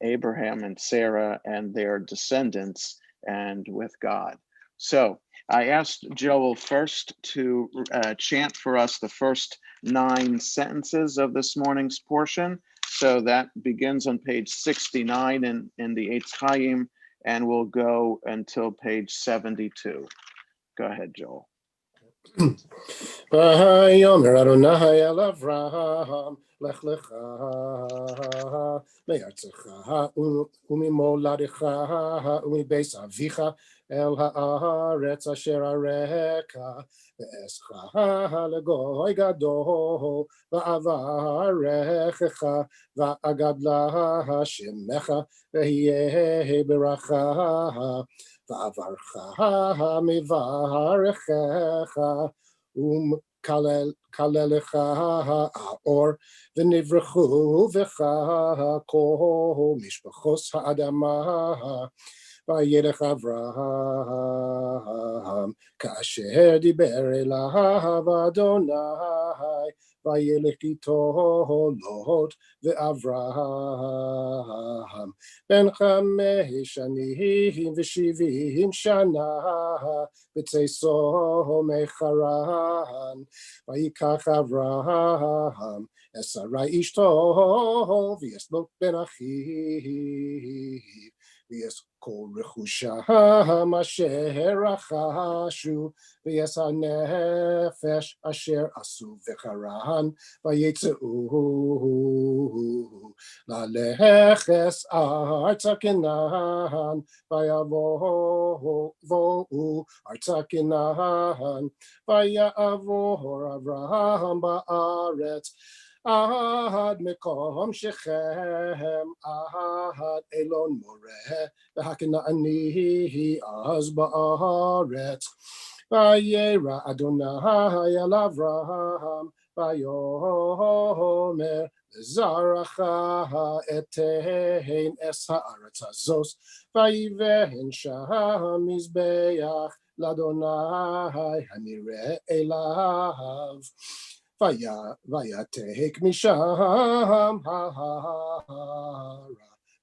Abraham and Sarah and their descendants and with God. So I asked Joel first to chant for us the first 9 sentences of this morning's portion. So that begins on page 69 in the Eitz Chaim, and will go until page 72. Go ahead, Joel. Vayomer Adonai el Avraham lech lecha me'artzecha umimoladecha umibeis avicha el haaretz asher areka ve'escha legoy gadol va'avarechecha va'agadla shemecha ve'yeh beracha va'avarcha mivarechecha kalelecha ha'or v'nivrechu v'cha kol mishpachos ha'adama vayelech Avraham kasher diber elav Adonai vayelech ito lot ve'Avraham ben chamesh shanim v'shivim shana b'tzeiso mecharan vayikach Avraham es Sarai ishto v'yeslot ben achiv v'yes kol rechusham asher achashu v'yes hanefesh asher asu v'charan v'yetzeu laleches artza Kenan v'yavohu artza Kenan v'yavor Avraham ba'aretz Ahad mekom shechem, ahad elon moreh, v'hakena'ani az ba'aretz. Vayera Adonai el Avraham, vayomer zaracha etein es haaretz hazos, vayivehin sham mizbeach l'Adonai hanireh elav. Vayatech misham ha'ara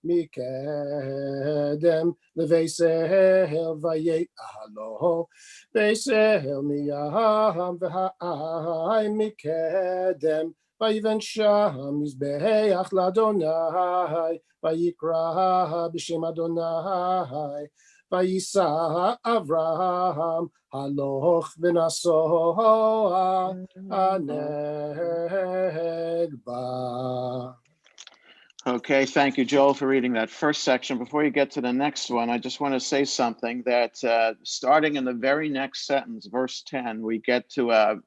mikedem leveisel vayet ahalo veisel miyam v'ha'ai mikedem vayiven sham mizbeach l'Adonai vayikra b'shem Adonai vayisa Avraham haloch v'nasoa anegba. Okay, thank you, Joel, for reading that first section. Before you get to the next one, I just want to say something that starting in the very next sentence, verse 10, we get to a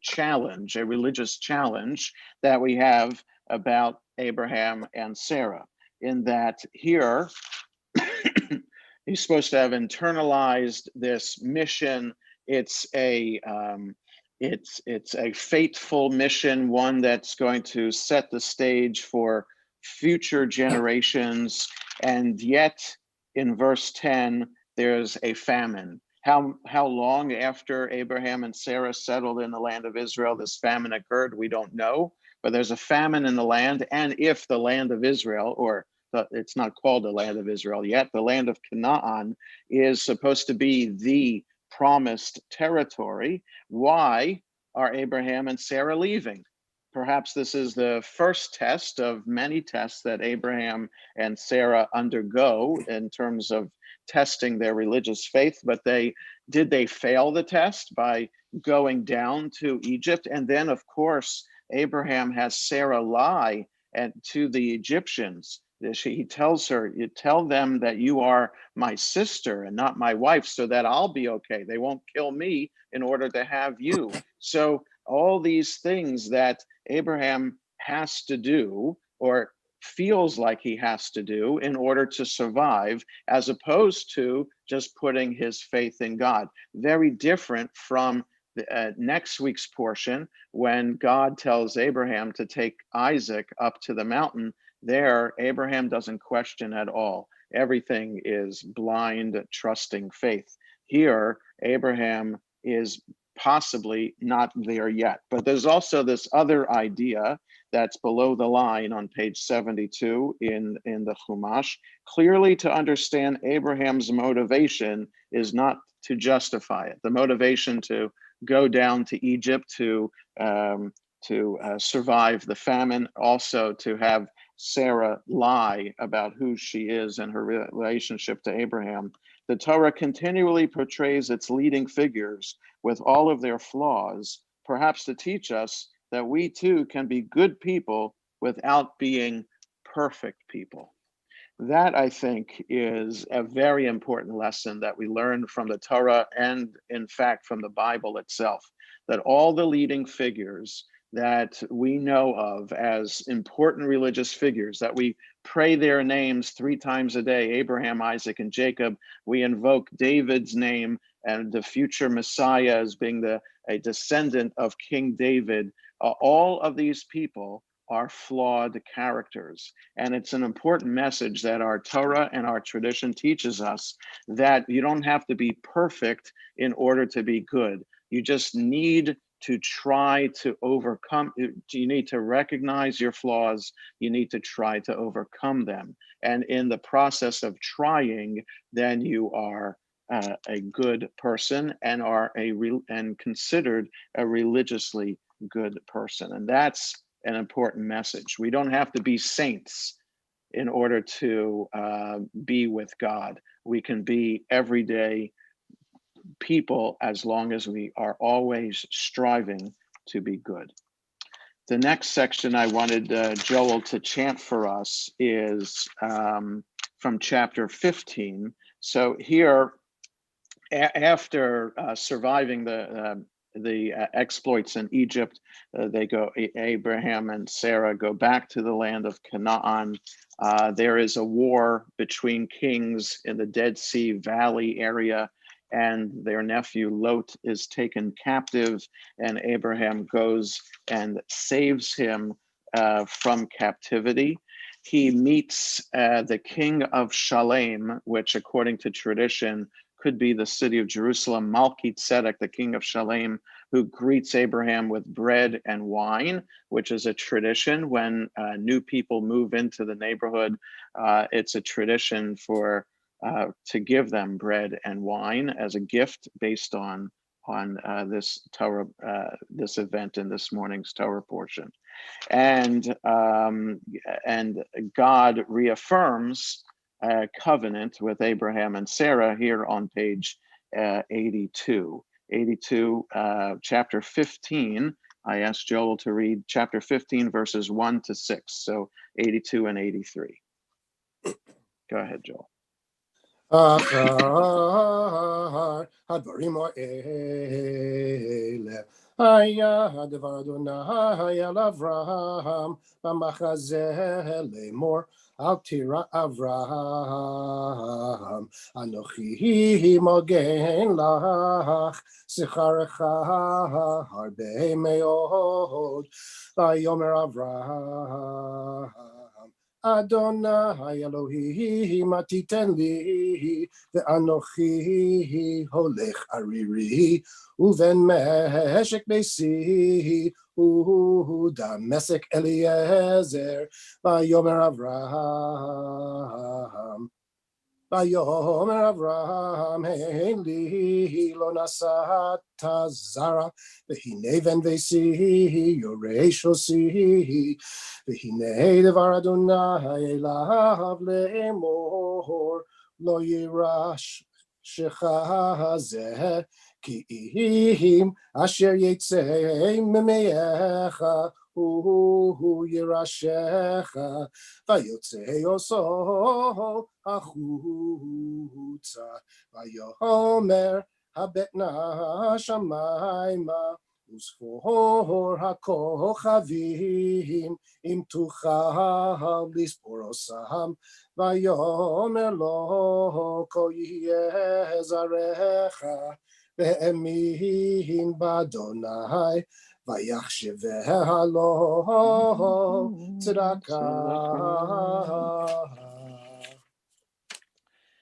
challenge, a religious challenge that we have about Abraham and Sarah, in that here, he's supposed to have internalized this mission. It's a fateful mission, one that's going to set the stage for future generations. And yet, in verse 10, there's a famine. How long after Abraham and Sarah settled in the land of Israel this famine occurred, we don't know. But there's a famine in the land, and if the land of Israel, or it's not called the land of Israel yet, the land of Canaan is supposed to be the promised territory, why are Abraham and Sarah leaving? perhaps this is the first test of many tests that Abraham and Sarah undergo in terms of testing their religious faith, but did they fail the test by going down to Egypt? And then, of course, Abraham has Sarah lie to the Egyptians. He tells her, you tell them that you are my sister and not my wife, so that I'll be okay. They won't kill me in order to have you. So all these things that Abraham has to do, or feels like he has to do in order to survive, as opposed to just putting his faith in God. Very different from the, next week's portion, when God tells Abraham to take Isaac up to the mountain. There, Abraham doesn't question at all. Everything is blind, trusting faith. Here, Abraham is possibly not there yet. But there's also this other idea that's below the line on page 72 in the Chumash. Clearly, to understand Abraham's motivation is not to justify it. The motivation to go down to Egypt to survive the famine, also to have Sarah lie about who she is and her relationship to Abraham. The Torah continually portrays its leading figures with all of their flaws, perhaps to teach us that we too can be good people without being perfect people. That, I think, is a very important lesson that we learn from the Torah and, in fact, from the Bible itself, that all the leading figures that we know of as important religious figures, that we pray their names 3 times a day, Abraham, Isaac, and Jacob. We invoke David's name and the future Messiah as being a descendant of King David. All of these people are flawed characters. And it's an important message that our Torah and our tradition teaches us, that you don't have to be perfect in order to be good. You just need to try to overcome. You need to recognize your flaws. You need to try to overcome them. And in the process of trying, then you are a good person and are and considered a religiously good person. And that's an important message. We don't have to be saints in order to be with God. We can be everyday people as long as we are always striving to be good. The next section I wanted Joel to chant for us is from chapter 15. So here, after surviving the exploits in Egypt, Abraham and Sarah go back to the land of Canaan. There is a war between kings in the Dead Sea Valley area, and their nephew Lot is taken captive, and Abraham goes and saves him from captivity. He meets the king of Shalem, which according to tradition could be the city of Jerusalem, Melchizedek, the king of Shalem, who greets Abraham with bread and wine, which is a tradition when new people move into the neighborhood. It's a tradition to give them bread and wine as a gift based on this Torah, this event in this morning's Torah portion. And God reaffirms a covenant with Abraham and Sarah here on page 82. Chapter 15. I asked Joel to read chapter 15, verses 1 to 6. So 82 and 83. Go ahead, Joel. הדברים האלה היה דבר אדוני אל אברהם במחזה לאמור אל תירא אברהם אנוכי מגן לך שכרך הרבה מאוד ויאמר אברהם אדוני אלוהים מה תיתן לי ואנוכי הולך ערירי ובן משק ביתי ודמשק אליעזר ויאמר אברהם Vayomer Avraham, Hein li lo nasata zara, v'hine ven v'sihi, Yoresh osihi, v'hine devar Adonai elav le'emor, lo yirash shechazeh, ki ihim asher yetzei memeyecha, hu yirashecha, vayotze yoso החוצה, ויאמר הבטנה שמיימה, וספור הכוכבים, אם תוכל לספור אותם, ויאמר לו, כה יהיה זרעך, והאמין באדוני, ויחשביה לו צדקה.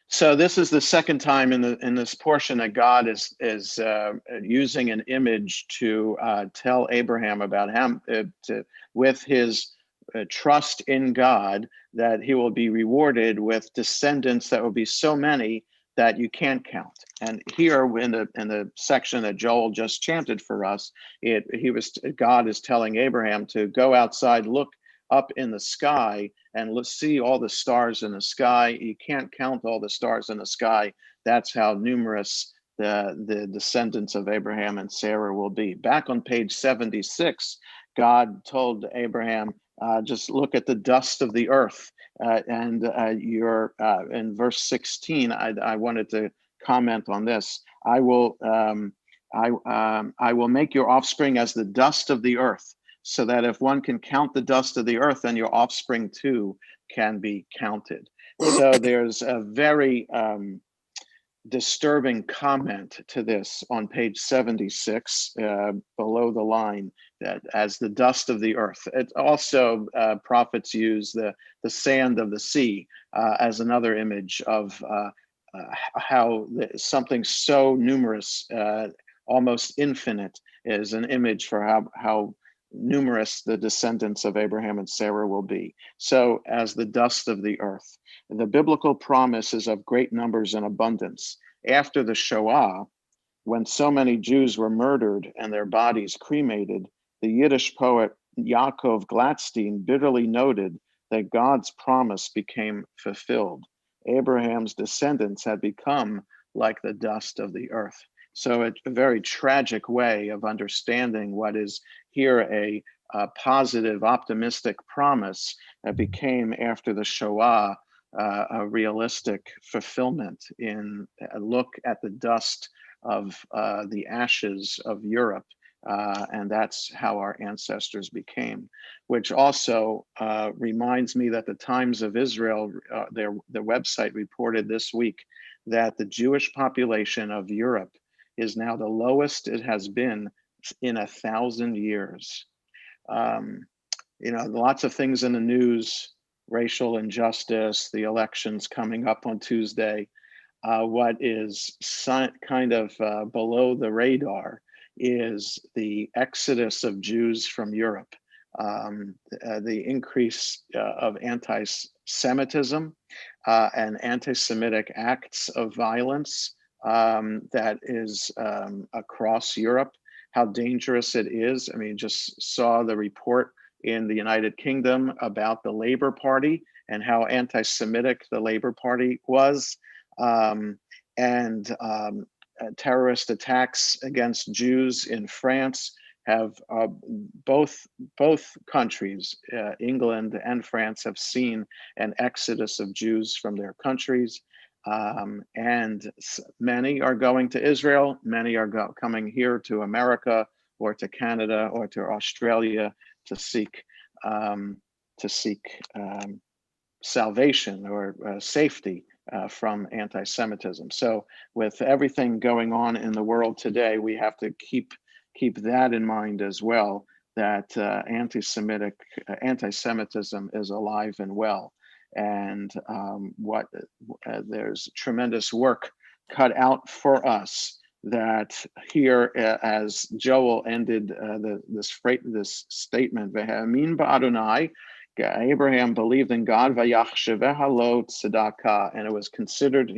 So this is the second time in this portion that God is using an image to tell Abraham about him with his trust in God, that he will be rewarded with descendants that will be so many that you can't count. And here in the section that Joel just chanted for us, God is telling Abraham to go outside, look up in the sky, and let's see all the stars in the sky. You can't count all the stars in the sky. That's how numerous the descendants of Abraham and Sarah will be. Back on page 76, God told Abraham, just look at the dust of the earth. You're in verse 16, I wanted to comment on this. I will make your offspring as the dust of the earth, so that if one can count the dust of the earth, then your offspring too can be counted. So there's a very disturbing comment to this on page 76, below the line, that as the dust of the earth. It also, prophets use the sand of the sea as another image of how something so numerous, almost infinite, is an image for how numerous the descendants of Abraham and Sarah will be. So as the dust of the earth. The biblical promise is of great numbers and abundance. After the Shoah, when so many Jews were murdered and their bodies cremated, the Yiddish poet Yaakov Gladstein bitterly noted that God's promise became fulfilled. Abraham's descendants had become like the dust of the earth. So it's a very tragic way of understanding what is here a positive, optimistic promise that became, after the Shoah, a realistic fulfillment in a look at the dust of the ashes of Europe. And that's how our ancestors became, which also reminds me that the Times of Israel, their website reported this week that the Jewish population of Europe is now the lowest it has been in 1,000 years. Lots of things in the news, racial injustice, the elections coming up on Tuesday. What is kind of below the radar is the exodus of Jews from Europe, the increase of anti-Semitism and anti-Semitic acts of violence that is across Europe, how dangerous it is. I mean, just saw the report in the United Kingdom about the Labour Party and how anti-Semitic the Labour Party was. Terrorist attacks against Jews in France have both countries, England and France, have seen an exodus of Jews from their countries. And many are going to Israel, many are coming here to America or to Canada or to Australia to seek salvation or safety from anti-Semitism. So with everything going on in the world today, we have to keep that in mind as well, that anti-Semitism is alive and well. And there's tremendous work cut out for us, that here, as Joel ended this statement, "V'ha'amin ba'Adonai," Abraham believed in God, vayachsheveha lo tzedakah, and it was considered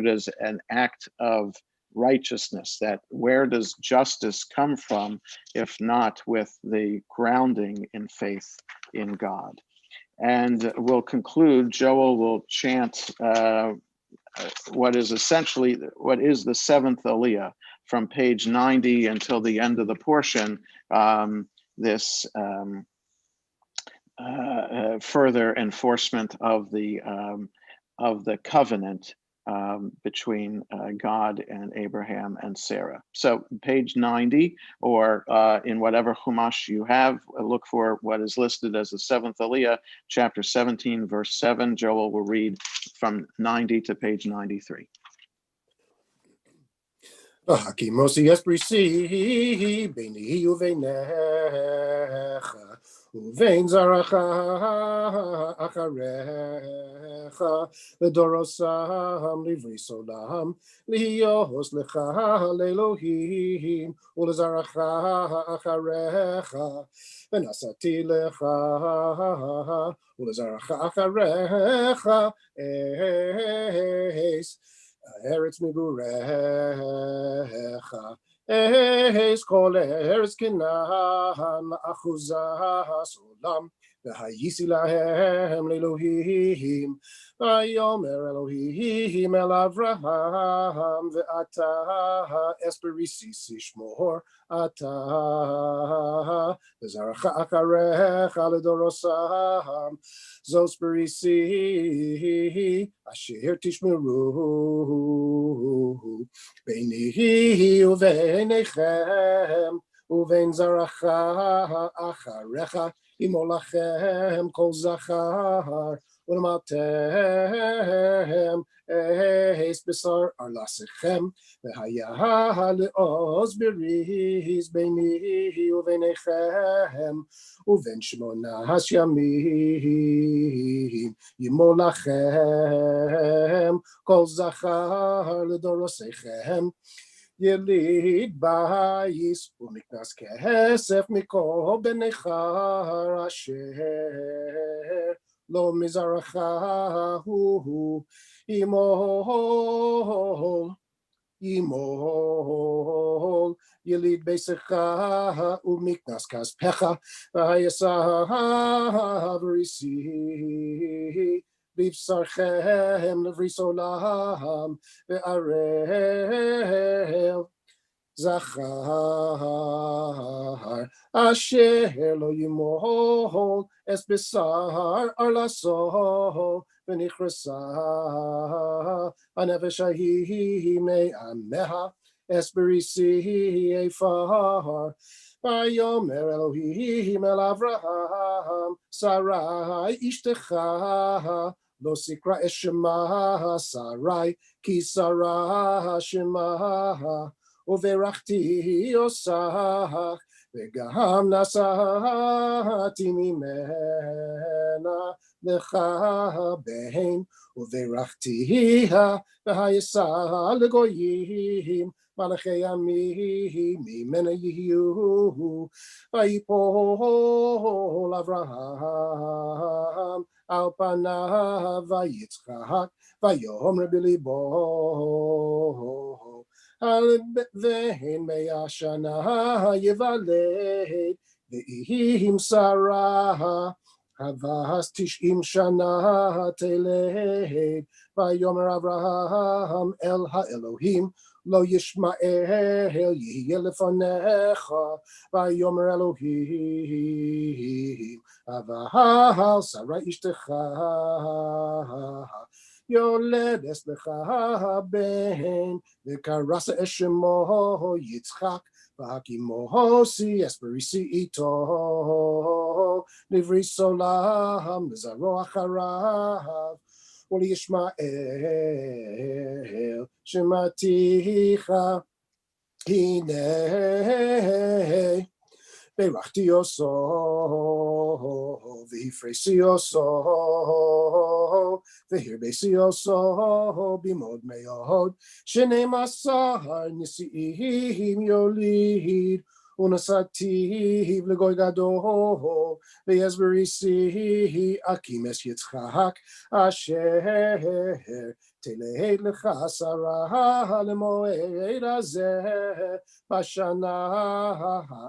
as an act of righteousness. That where does justice come from if not with the grounding in faith in God? And we'll conclude. Joel will chant what is the 7th Aliyah from page 90 until the end of the portion. This further enforcement of the covenant between God and Abraham and Sarah. So page 90, or in whatever Chumash you have, look for what is listed as the 7th Aliyah, chapter 17, verse 7. Joel will read from 90 to page 93. Hakimosi esprisi beini uveinecha uvein zaracha acharecha ledorosam livri solam lihiyos lecha leelohim ulezaracha acharecha venasati lecha ulezaracha acharecha es Eretz Migurecha, Eis Kol Eretz Canaan, Achuzah Solam, V'hayisi lahem leElohim, Vayomer Elohim el Avraham, Ve'ata Esperisi Sishmor, Ata V'zaracha Acharecha ledorosam, Zosperisi Asher Tishmeru Beini Uveinechem Uvein Zaracha Acharecha Imolachem Kol Zachar Ulamatem Eis Besar Arlasechem V'haya Le'oz Beris Beini Uveinechem Uven Shmona Hasyamim Yimolachem Kol Zachar Ledorosechem Yelid Bayis Umiknas Kesef Mikol Benechar Asher Lo Mizaracha Hu Imol Yelid Beisecha Umiknas Kaspecha Vayasav Risi Bivsarchem Levrisolam Ve'arel Zachar Asher Lo Yimol Es Besar Arlaso V'nichrasa Anefesh Ahi Me'ameha Es Berisi Eifar Vayomer Elohim el Avraham Sarai Ishtecha Lo Sikra es Shema Sarai Ki Sarah Shema Uverachti Osach Vegam Nasati Mimena Lecha Bein Uverachtiha V'hayesa Legoyim Malachei Ami Mimena Yihu Vayipol Avraham Al Panav Vayitzchak Vayomer Bilibo Al Vein Meyashana Yivaled Ve'ihim Sarah Havas Tishim Shana Teled Vayomer Avraham El HaElohim Lo Yishma'el Yihye Lefanecha Vayomer Elohim Avahal Sarai Ishtecha Yoledes Lecha Ben V'karasa Eshemo Yitzchak V'hakimosi Esperisi Ito Livri Solam Lezaro Acharav Uli Yishma'el Shematicha Hine Berachti Yoso V'hifresi Yoso V'hirbesi Yoso Bimod Meod Shnei Masar Nisi'im Yolid ונשאתיו לגוי גדול, ויסבריסי אקים אס יצחק, אשר תלד לך שרה למועד הזה, בשנה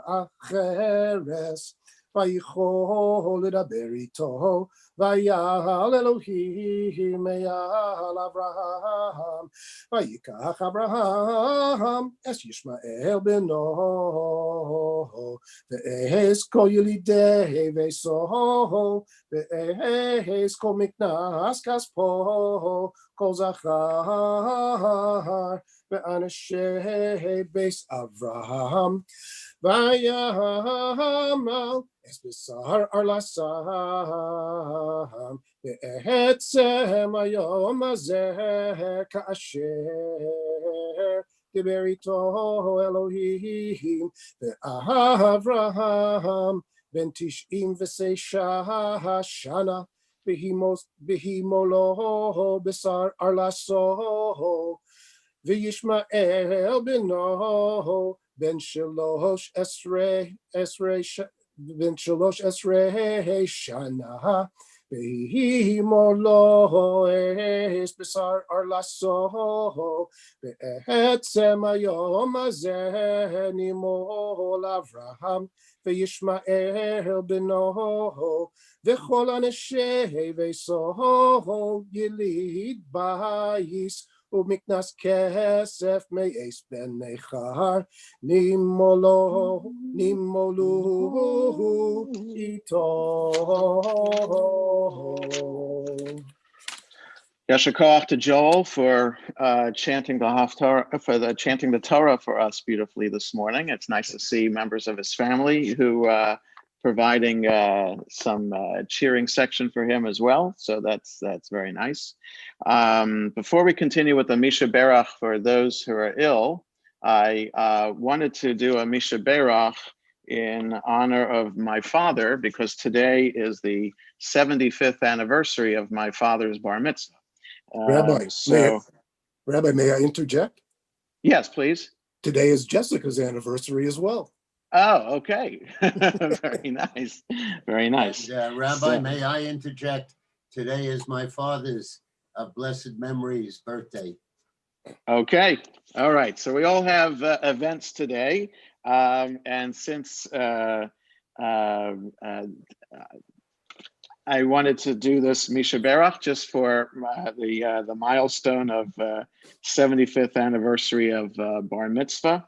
האחרס, ויכול לדבר איתו, ויעל אלוהים מעל אברהם, ויקח אברהם אס ישמעאל בנו, ואס כל ילידי ביתו, ואס כל מקנס כספו, כל זכר, ואנשי בית אברהם, ויעמל אס בשר ארלסם, בעצם היום הזה כאשר דיבר איתו אלוהים, ואברהם בן 99 שנה, בהימולו בשר ארלסו, וישמעאל בנו בן 13 שנה, בהימולו אס בשר ארלסו, בעצם היום הזה נימול אברהם וישמעאל בנו, וכל אנשי ביתו יליד בייס, ומקנס כסף מאס בן נכר, נימולו איתו. Yasher Koach to Joel for chanting the Haftarah, chanting the Torah for us beautifully this morning. It's nice to see members of his family who providing some cheering section for him as well. So that's very nice. Before we continue with the Misha Berach for those who are ill, I wanted to do a Misha Berach in honor of my father, because today is the 75th anniversary of my father's bar mitzvah. Rabbi, may I interject? Yes, please. Today is Jessica's anniversary as well. Oh, okay. Very nice. Very nice. And, Rabbi, may I interject? Today is my father's blessed memory's birthday. Okay. All right. So we all have events today. And since I wanted to do this Misha Berach just for the milestone of 75th anniversary of Bar Mitzvah.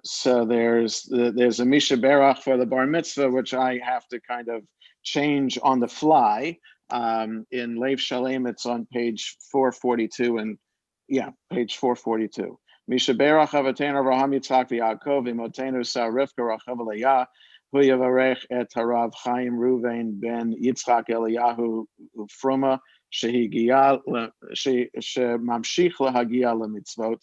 So there's a Misha Berach for the Bar Mitzvah, which I have to kind of change on the fly. In Lev Shalem, it's on page 442, and page 442. Misha Berach Avatenu Avraham Yitzchak v'Yaakov v'Imotenu Sarah Rivka Rachav Leah Hu Yavarech et Harav Chaim Ruvain ben Yitzchak Eliyahu Fruma Shehigia Shemamshich Lehagia LeMitzvot.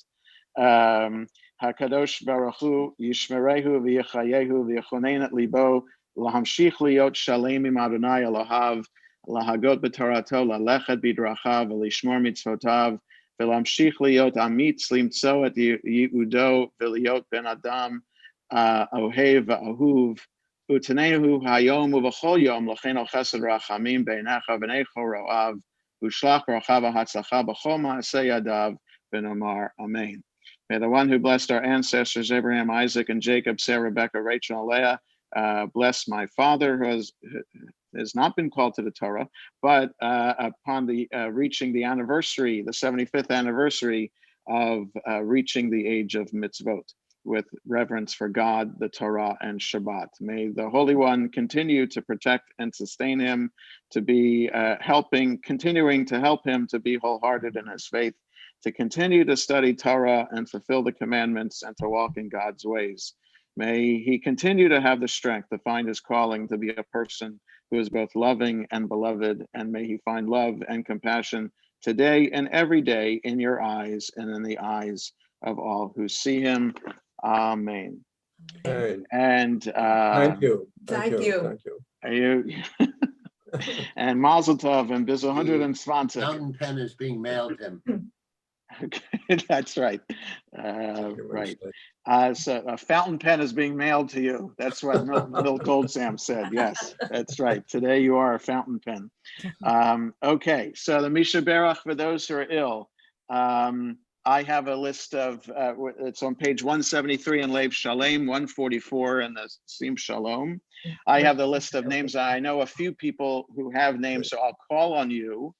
Hakadosh Baruch Hu Yishmerehu v'Yechayehu v'Yechonein et Libo Lahamshich Liot Shalem im Adonai Elohav Lahagot b'Torato Lalechet b'Drachav v'Lishmor Mitzvotav v'Lamshich Liot Amitz Limtzo et Yehudo v'Liot Ben Adam Ohev v'Ahuv U'Tanehu Hayom u'V'Chol Yom L'chein Chesed Rachamim Beinecha v'Necho Ro'av U'Shlach Bracha v'Hatzacha b'Chol Ma'aseh Yadav v'Nomar Amen. May the one who blessed our ancestors, Abraham, Isaac, and Jacob, Sarah, Rebecca, Rachel, and Leah, bless my father, who has not been called to the Torah, but upon the reaching the anniversary, the 75th anniversary of reaching the age of mitzvot, with reverence for God, the Torah, and Shabbat. May the Holy One continue to protect and sustain him, to be continuing to help him to be wholehearted in his faith, to continue to study Torah and fulfill the commandments and to walk in God's ways. May he continue to have the strength to find his calling to be a person who is both loving and beloved, and may he find love and compassion today and every day in your eyes and in the eyes of all who see him. Amen. And Thank you. And Mazel Tov and bis 120. Fountain pen is being mailed him. Okay, that's right. Right. So a fountain pen is being mailed to you. That's what Milt Goldsam said. Yes, that's right. Today you are a fountain pen. Okay, so the Misha Berach for those who are ill. I have a list of, it's on page 173 in Lev Shalem, 144 in the Sim Shalom. I have the list of names. I know a few people who have names, so I'll call on you.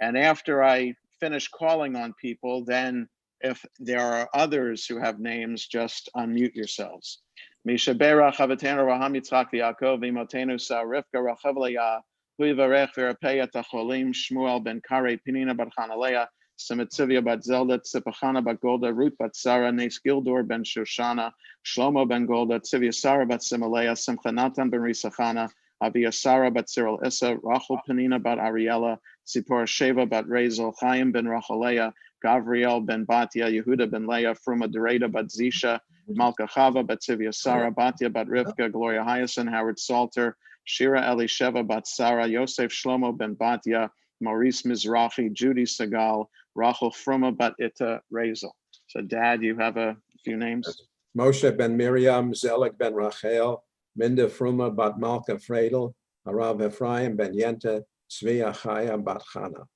And after I finish calling on people, then if there are others who have names, just unmute yourselves. Misha Berach, Avatenu, Raham Yitzchak, Yaakov, Imotenu, Sa, Rivka, Rachav Leah, Hu Yivarech, V'Rapeya, Tacholim, Shmuel, Ben Kare, Penina, Bar Chanaleah, Semitzivia, Bat Zelda, Tzipachana, Bat Golda, Ruth, Bat Sarah, Nes Gildor, Ben Shoshana, Shlomo, Ben Golda, Tzivia Sarah, Bat Simaleah, Simcha Natan, Ben Risachana, Avia Sarah, Bat Cyril Issa, Rachel, Penina, Bat Ariella, Sipora Sheva, Bat Razel, Chaim, Ben Rachaleah, Gavriel, Ben Batia, Yehuda, Ben Leah, Fruma Dereda, Bat Zisha, Malka Chava, Bat Tzivia Sarah, Batia, Bat Rivka, Gloria Hyacinth, Howard Salter, Shira Elisheva, Bat Sarah, Yosef Shlomo, Ben Batia, Maurice Mizrahi, Judy Segal, Rachel Fruma, Bat Ita Razel. So, Dad, you have a few names? Moshe ben Miriam, Zelig ben Rachel, Minda Fruma, Bat Malka Fredel, Harav Ephraim ben Yenta, Tzvi Achaya, Bat Chana.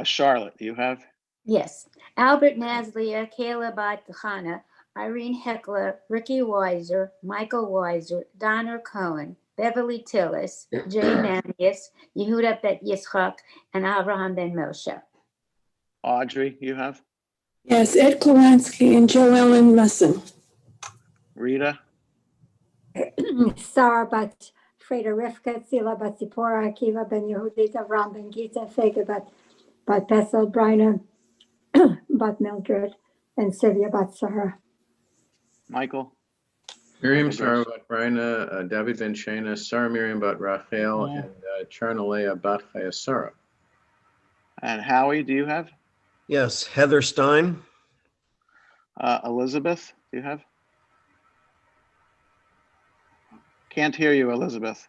Charlotte, you have? Yes. Albert Naslia, Kayla Bat Chana, Irene Heckler, Ricky Weiser, Michael Weiser, Donner Cohen, Beverly Tillis, Jay Manius, Yehuda Bet Yitzchak, and Abraham Ben Moshe. Audrey, you have? Yes, Ed Klowansky and Joe Ellen Musson. Rita? Sarah Bat Freda Rivka, Tzila Bat Zipporah, Akiva Ben Yehudit, Avram Ben Gita, Fega Bat Bessel, Brina Bat Mildred, and Sylvia Bat Sarah. Michael? Miriam Sarah Bat Brina, David Ben Shana, Sarah Miriam Bat Rachel, and Charnalea Bat Chaya Sarah. And Howie, do you have? Yes, Heather Stein. Elizabeth, do you have? Can't hear you, Elizabeth.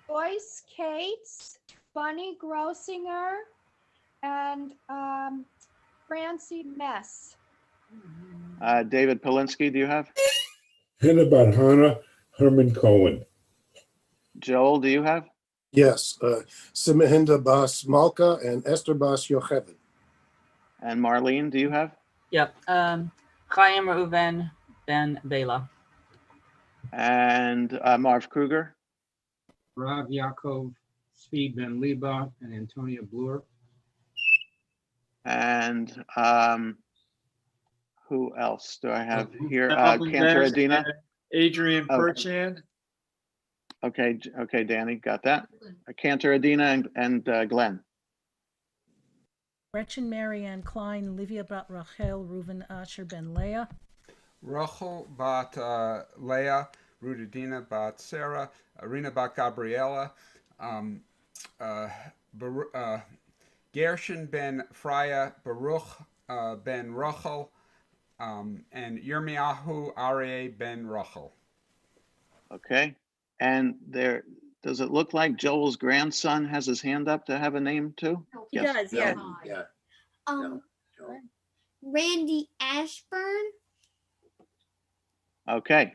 Joyce Cates, Bunny Grossinger, and Francie Mess. David Polinsky, do you have? Hannah Hannah, Herman Cohen. Joel, do you have? Yes, Simahinda Bas Malka and Esther Bas Yocheved. And Marlene, do you have? Yep. Chaim Reuven Ben Bela. And Marv Kruger? Rav Yaakov, Speed Ben Liba, and Antonia Bloor. And who else do I have here? Cantor Adina? Adrian Perchand. Okay, Danny, got that. Cantor Adina and Glenn. Gretchen Marianne Klein, Livia Bat Rachel, Reuven Asher Ben Leah. Rachel Bat Leah, Rudadina Bat Sarah, Arina Bat Gabriela, Gershon Ben Freya, Baruch Ben Rachel, and Yirmiyahu Aryeh Ben Rachel. Okay, and there, does it look like Joel's grandson has his hand up to have a name too? He does, yeah. Randy Ashburn. Okay,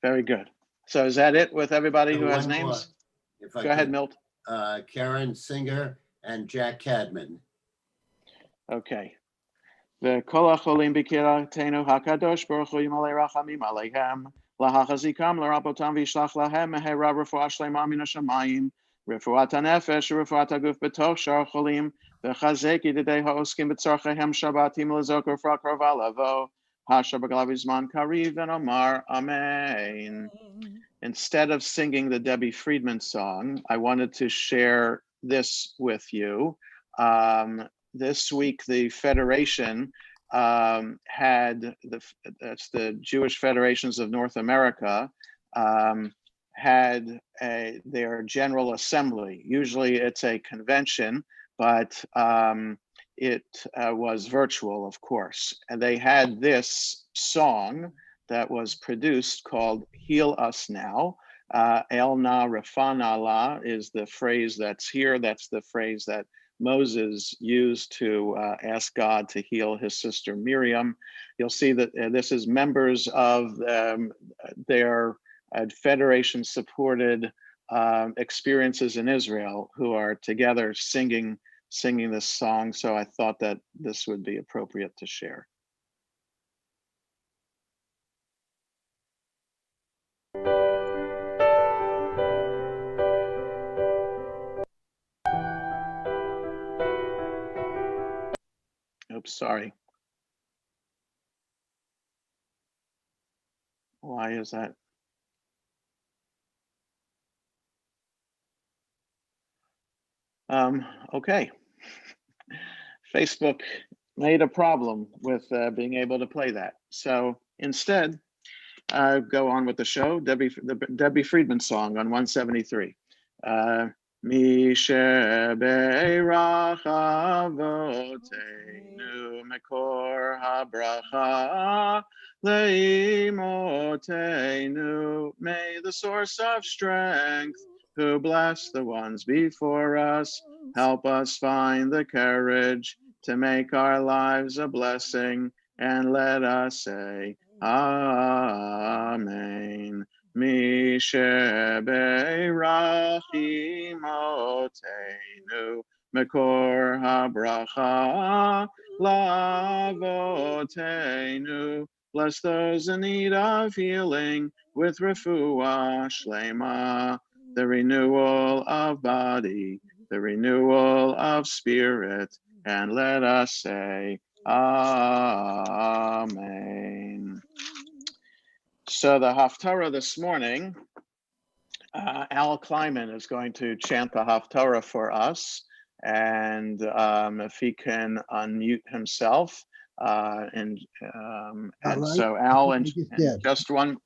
very good. So is that it with everybody who has names? If I Go ahead, could, Milt. Karen Singer and Jack Cadman. Okay. V'kol ha'cholim b'kiratenu hakadosh baruch hu yimalei rachamim aleihem lahachazikam l'rabotam v'yishlach lahem mehera refuah shlema min hashamayim refuat hanefesh refuat haguf b'toch shar cholim v'chazek yedidei ha'oskim b'tzorchehem shabbatim l'zok refuah krova lavo hasher b'galav yizman kariv and omar amen. Instead of singing the Debbie Friedman song, I wanted to share this with you. This week, the Federation had, that's the Jewish Federations of North America, had their General Assembly. Usually it's a convention, but it was virtual, of course. And they had this song that was produced called Heal Us Now. El Na Refana La is the phrase that's here. That's the phrase that Moses used to ask God to heal his sister Miriam. You'll see that this is members of their Federation-supported experiences in Israel who are together singing this song. So I thought that this would be appropriate to share. Oops, sorry. Why is that? Okay. Facebook made a problem with being able to play that. So instead, go on with the show, the Debbie Friedman song on 173. Mi shebeirach avoteinu mekor habracha leimotenu. May the source of strength, who bless the ones before us, help us find the courage to make our lives a blessing, and let us say, Amen. Mi shebeirach imotenu mekor habracha lavotenu. Bless those in need of healing with refuah shlema, the renewal of body, the renewal of spirit, and let us say, Amen. So the Haftarah this morning, Al Kleiman is going to chant the Haftarah for us. And if he can unmute himself. And right. so Al, and did. just one,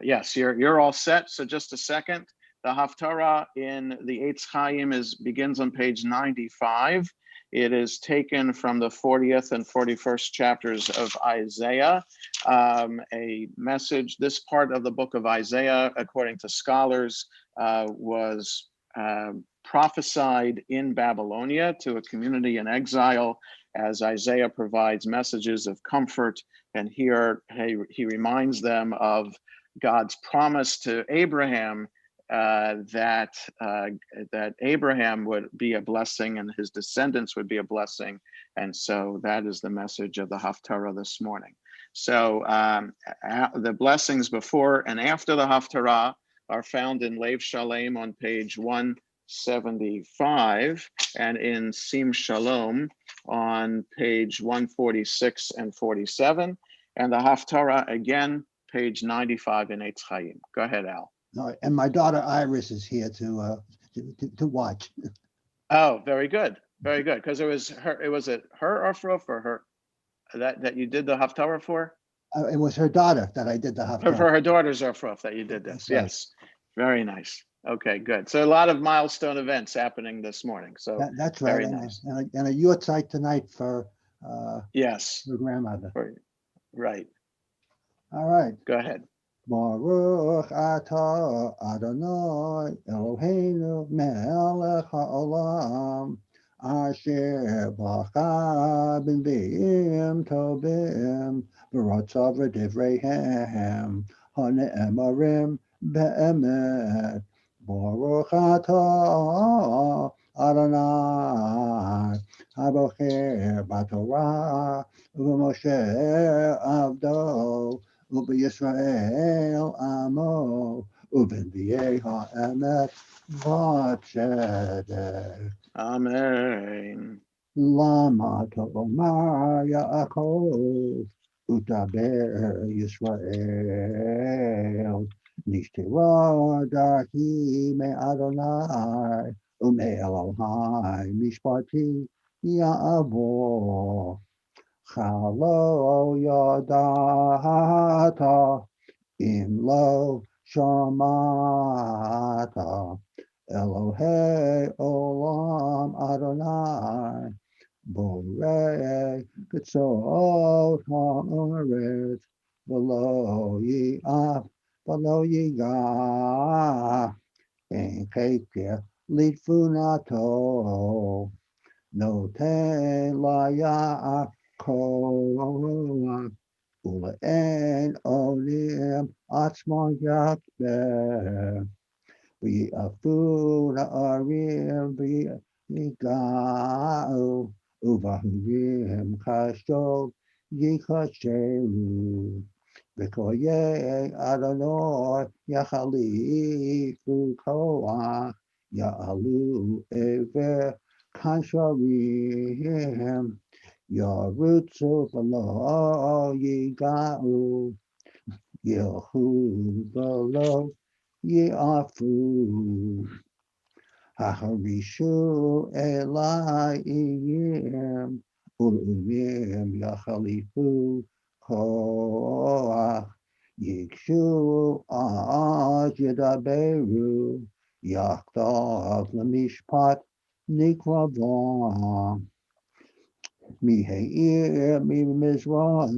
yes, you're all set. So just a second. The Haftarah in the Eitz Chaim begins on page 95. It is taken from the 40th and 41st chapters of Isaiah. A message, this part of the book of Isaiah, according to scholars, was prophesied in Babylonia to a community in exile, as Isaiah provides messages of comfort. And here he reminds them of God's promise to Abraham that Abraham would be a blessing and his descendants would be a blessing. And so that is the message of the Haftarah this morning. So the blessings before and after the Haftarah are found in Lev Shalem on page 175 and in Sim Shalom on page 146 and 47. And the Haftarah again, page 95 in Eitz Chaim. Go ahead, Al. All right, and my daughter Iris is here to watch. Oh, very good, very good. Because it was her Afro for her that you did the Haftarah for. It was her daughter that I did the Haftarah. For her daughter's Afro that you did this. Right. Yes, very nice. Okay, good. So a lot of milestone events happening this morning. So that's right. Very nice. And a yahrzeit tonight for yes, her grandmother. Right. All right. Go ahead. Baruch atah Adonai Eloheinu melech haolam asher b'cha b'nviim tovim v'rotzav v'divreihem hane'emarim be'emet. Baruch atah Adonai habocher b'torah v'moshe avdo Yisrael amo ubenviei ha'emet v'tzedek. Amen. Lama tomar Yaakov utaber Yisrael nishtira darki me Adonai ume Elohai mishpati ya'avo chalo yadata Im lo shamata Elohei olam Adonai borei ketzot haaretz v'lo yi'af v'lo yiga en keker litfunato Note la Yaakov, Ulein Olim Atzmo Yakber. We are food arim bigau uvahurim kashol yikashelu v'koye Adonai yachalifu koach ya'alu ever kasharim yarutzu v'lo yigau yehu v'lo Yafu Haharishu Elayim Ulumim Yachalifu Koach Yikshu Ajadaberu Yachdav Lamishpat Niklavon Miheir Mimizrah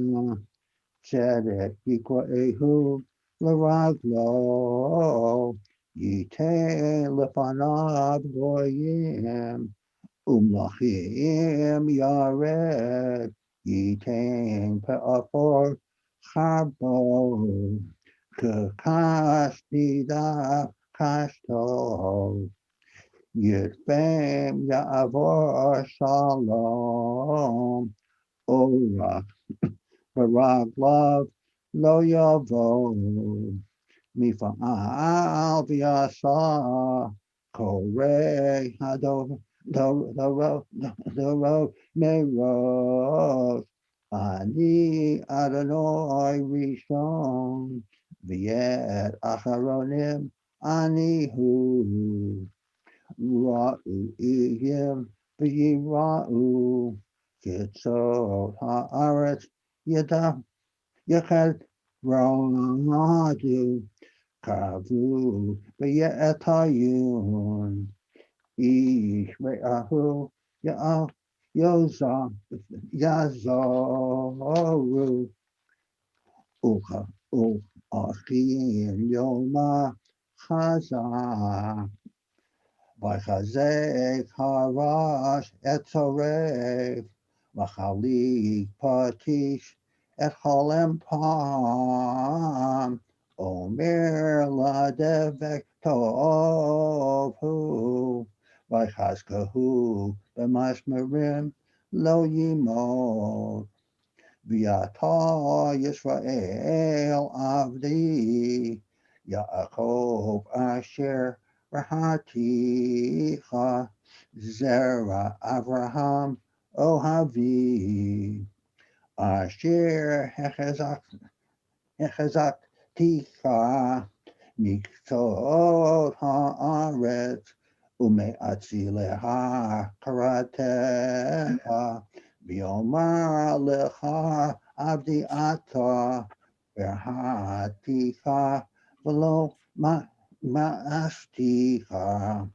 Tzedek Yikwaehu Laraglo Yitain Lefanav Goyim Umlachim Yared Yitain Pe'afor Chabo Kakash Nida Kashto Yitfem Ya'avor Shalom Ora Baraglav lo yavo mifa'al v'yasa kore hado meros ani Adonai rishon v'yet acharonim ani hu ra'u ihim v'yira'u Kitzot ha'aretz yada Yachad Radu Kavu Be'etayun Ish Re'ahu Ya'al Yoza Yazoru Ucha Achim Yoma Chaza V'chazek harash etzoref v'chalik patish et cholem pam omer ladevek tovu v'chazkahu b'masmerim lo yimot v'yata Yisrael avdi Yaakov asher Rahaticha Zera Avraham Ohavi Asher Hechezakticha Miktot Haaretz Umeatzileha Karatecha Biomar Lecha Abdi Ata Rahaticha V'lo Ma'ashticha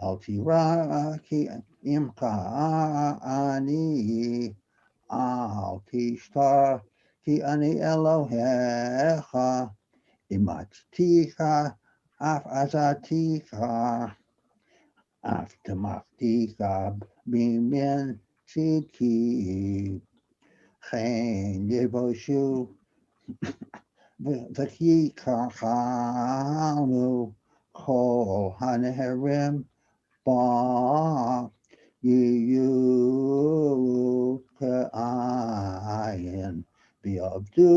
Al tira ki imka ani al tishtar ki ani Elohecha imatticha af azaticha af tamachticha bimin tzidki chen yevoshu v'yikachanu kol haneherim ba you ka'ayin v'yavdu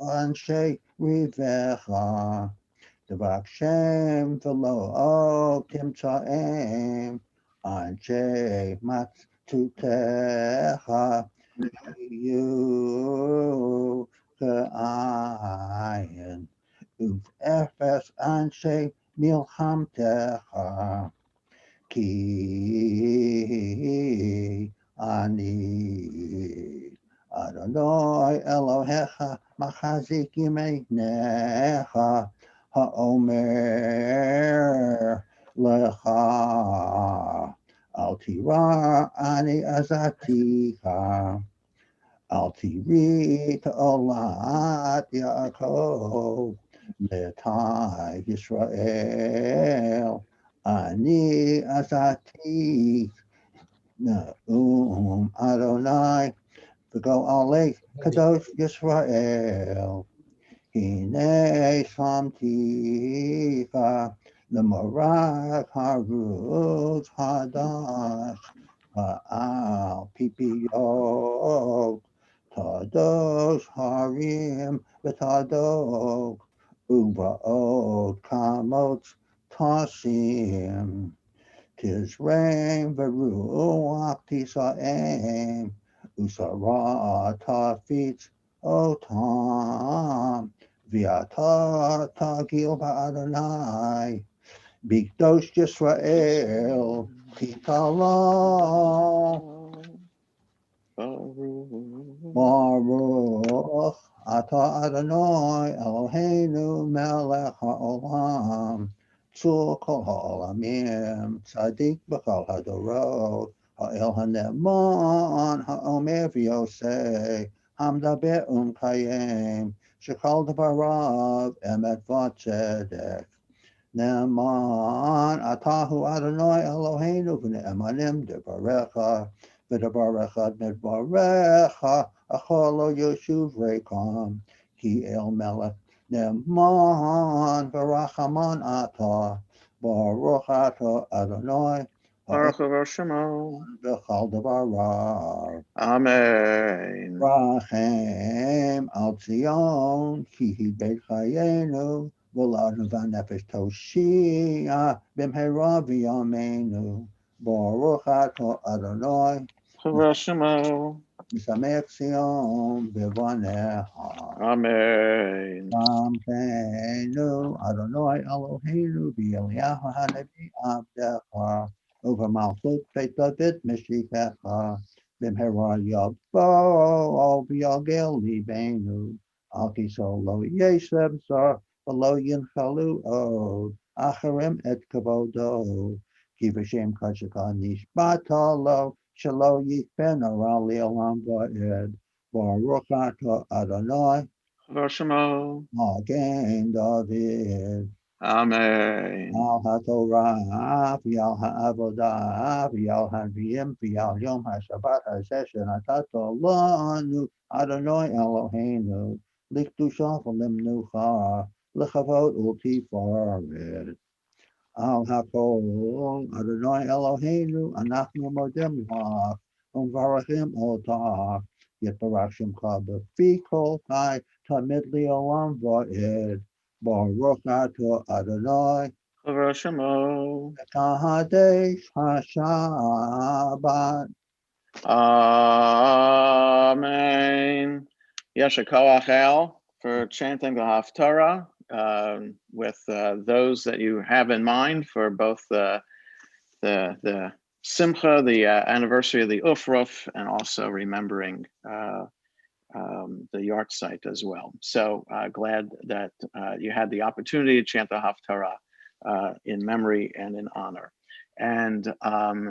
anshe rivecha devak shem v'lo timtzaem anshe matzutecha you ka'ayin uf efes anshe milchamtecha Ki ani Adonai Elohecha machazik yimenecha haomer lecha al tira ani azaticha al tiri olat Yaakov letai Yisrael Ani azati Adonai, v'go alei kadosh Yisrael. Hine samticha l'morak harut hadash ha'al pipiyot tadosh harim v'tadok uvaot kamot tasim tizraim v'ruach tisaim usara tafitz otam Viata tagil ba'adonai, bigdosh Yisrael, kitala, baruch, ata Adonai, Eloheinu melech ha'olam, tzur kol ha'olamim, tzadik b'chol hadorot, ha'el ha'ne'eman, ha'omer v'yoseh, hamdaber kayem, Shekal Devarav Emet V'Tzedek Ne'eman Atahu Adonai Eloheinu V'ne'emanim Devarecha V'devarecha Midvarecha Achol Lo Yoshuv Rekam Ki El Melech Ne'eman V'rachaman Atah Baruch Atah Adonai Baruch Shemo. V'chal Devarav Amen. Rachem al Zion, ki hi beit chayenu, v'lanu v'nefesh toshia, b'mhera v'yameinu, baruch ato Adonai, Baruch Shemo. misamech Zion, b'vanecha. Amen. Samkeinu, Adonai Eloheinu, v'Eliyahu hanavi abdecha, over Malchut Beit David Meshikecha, b'mhera yavo, v'yagel libeinu, al kisol lo yeshem zar, v'lo yinchalu od, acharim et kavodo, ki v'shem kachaka nishbata lo, shelo yichben ara li'olam va'ed, baruch atah Adonai, Baruch Shemo. Magen David. Amen. Al HaTorah, V'al HaAvodah, V'al HaViyim, V'al Yom HaShabbat HaSeshen, Atato Lanu, Adonai Eloheinu, L'Kedusha V'Lemnucha, L'Chavot U'Tifaret. Al HaKol, Adonai Eloheinu, Anachnu Modem Lach, Umvarachim Otach, Yitbarach Shemcha B'fi Kol Chai, Tamid Li'olam Va'ed, Baruch Atah Adonai, Baruch Shemo. Kahadesh HaShabbat. Amen. Yasher Koach El for chanting the Haftarah with those that you have in mind for both the Simcha, the anniversary of the Ufruf, and also remembering the yard site as well. So glad that you had the opportunity to chant the Haftarah in memory and in honor. And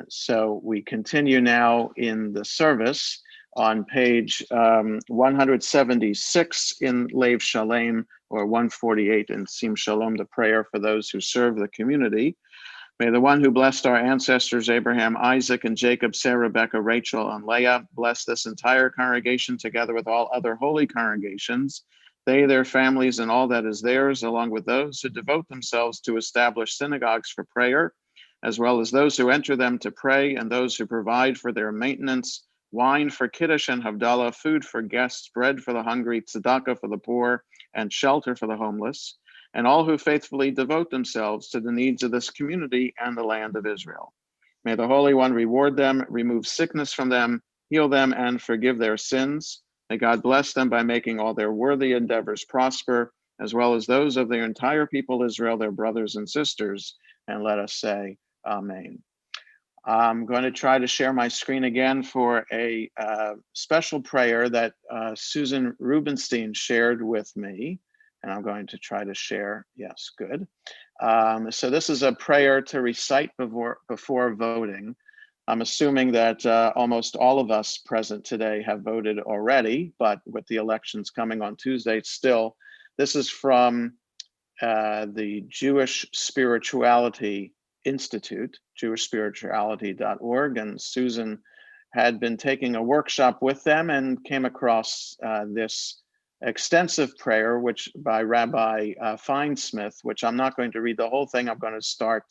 so we continue now in the service on page 176 in Lev Shalem, or 148 in Sim Shalom, the prayer for those who serve the community. May the one who blessed our ancestors, Abraham, Isaac, and Jacob, Sarah, Rebecca, Rachel, and Leah, bless this entire congregation together with all other holy congregations, they, their families, and all that is theirs, along with those who devote themselves to establish synagogues for prayer, as well as those who enter them to pray, and those who provide for their maintenance, wine for Kiddush and Havdalah, food for guests, bread for the hungry, tzedakah for the poor, and shelter for the homeless, and all who faithfully devote themselves to the needs of this community and the land of Israel. May the Holy One reward them, remove sickness from them, heal them, and forgive their sins. May God bless them by making all their worthy endeavors prosper, as well as those of their entire people Israel, their brothers and sisters. And let us say, Amen. I'm going to try to share my screen again for a special prayer that Susan Rubenstein shared with me. And I'm going to try to share. Yes, good. So this is a prayer to recite before voting. I'm assuming that almost all of us present today have voted already, but with the elections coming on Tuesday, still, this is from the Jewish Spirituality Institute, jewishspirituality.org, and Susan had been taking a workshop with them and came across this extensive prayer, which by Rabbi Feinsmith, which I'm not going to read the whole thing. I'm going to start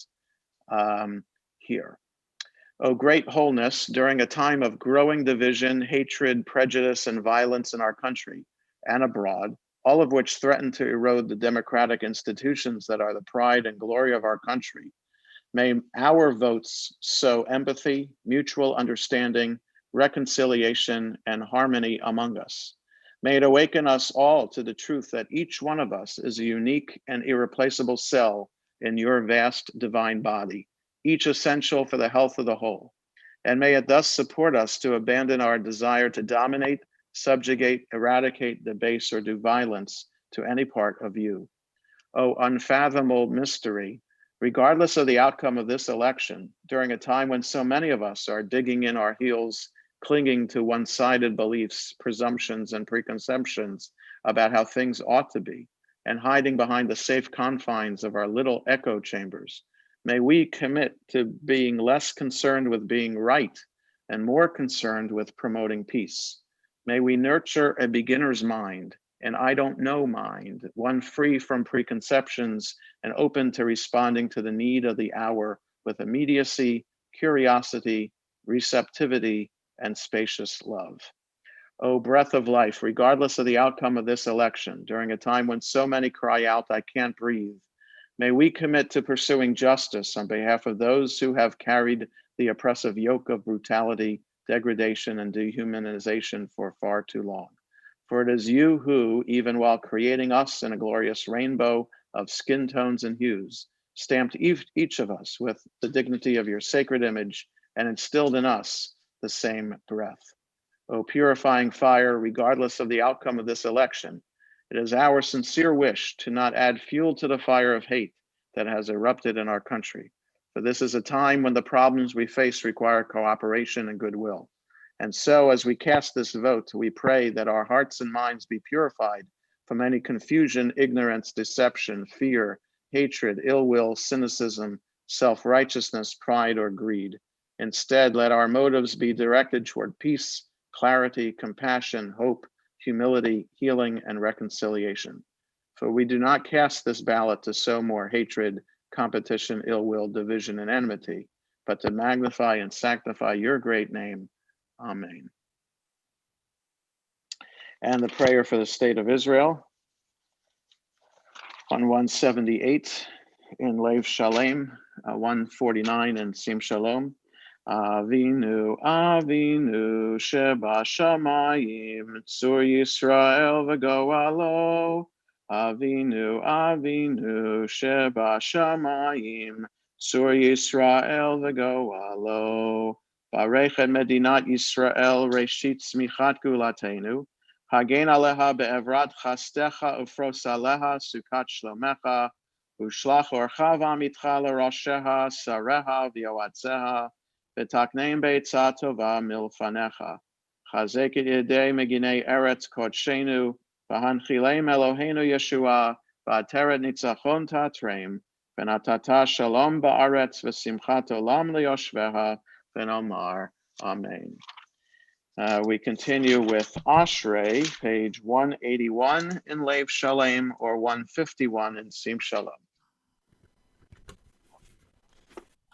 here. O great wholeness, during a time of growing division, hatred, prejudice, and violence in our country and abroad, all of which threaten to erode the democratic institutions that are the pride and glory of our country, may our votes sow empathy, mutual understanding, reconciliation, and harmony among us. May it awaken us all to the truth that each one of us is a unique and irreplaceable cell in your vast divine body, each essential for the health of the whole. And may it thus support us to abandon our desire to dominate, subjugate, eradicate, debase, or do violence to any part of you. O unfathomable mystery, regardless of the outcome of this election, during a time when so many of us are digging in our heels, clinging to one-sided beliefs, presumptions, and preconceptions about how things ought to be, and hiding behind the safe confines of our little echo chambers, may we commit to being less concerned with being right and more concerned with promoting peace. May we nurture a beginner's mind, an I don't know mind, one free from preconceptions and open to responding to the need of the hour with immediacy, curiosity, receptivity, and spacious love. O breath of life, regardless of the outcome of this election, during a time when so many cry out, I can't breathe, may we commit to pursuing justice on behalf of those who have carried the oppressive yoke of brutality, degradation, and dehumanization for far too long. For it is you who, even while creating us in a glorious rainbow of skin tones and hues, stamped each of us with the dignity of your sacred image and instilled in us the same breath. O purifying fire, regardless of the outcome of this election, it is our sincere wish to not add fuel to the fire of hate that has erupted in our country. For this is a time when the problems we face require cooperation and goodwill. And so as we cast this vote, we pray that our hearts and minds be purified from any confusion, ignorance, deception, fear, hatred, ill will, cynicism, self-righteousness, pride, or greed. Instead, let our motives be directed toward peace, clarity, compassion, hope, humility, healing, and reconciliation. For we do not cast this ballot to sow more hatred, competition, ill will, division, and enmity, but to magnify and sanctify your great name. Amen. And the prayer for the state of Israel on 178 in Lev Shalem, 149 in Sim Shalom. Avinu, Avinu, Sheba Shamayim, Tzur Yisrael v'goalo. Avinu, Avinu, Sheba Shamayim, Tzur Yisrael v'goalo. Barech et Medinat Yisrael, Reshit Tzmichat Gulatenu. Hagen aleha be'evrat chastecha ufros aleha sukat shlomecha. Ushlach orcha v'amitcha l'rosheha, sareha v'yoatzeha. V'takneim be'etzah tova milfanecha. Chazek et yedei meginei eretz kodshenu. V'hanchileim Eloheinu Yeshua. V'ateret nitzachon tatreim. V'natata shalom ba'aretz v'simchat olam liyoshveha. V'nomar. Amen. We continue with Ashrei, page 181 in Lev Shalem, or 151 in Sim Shalom.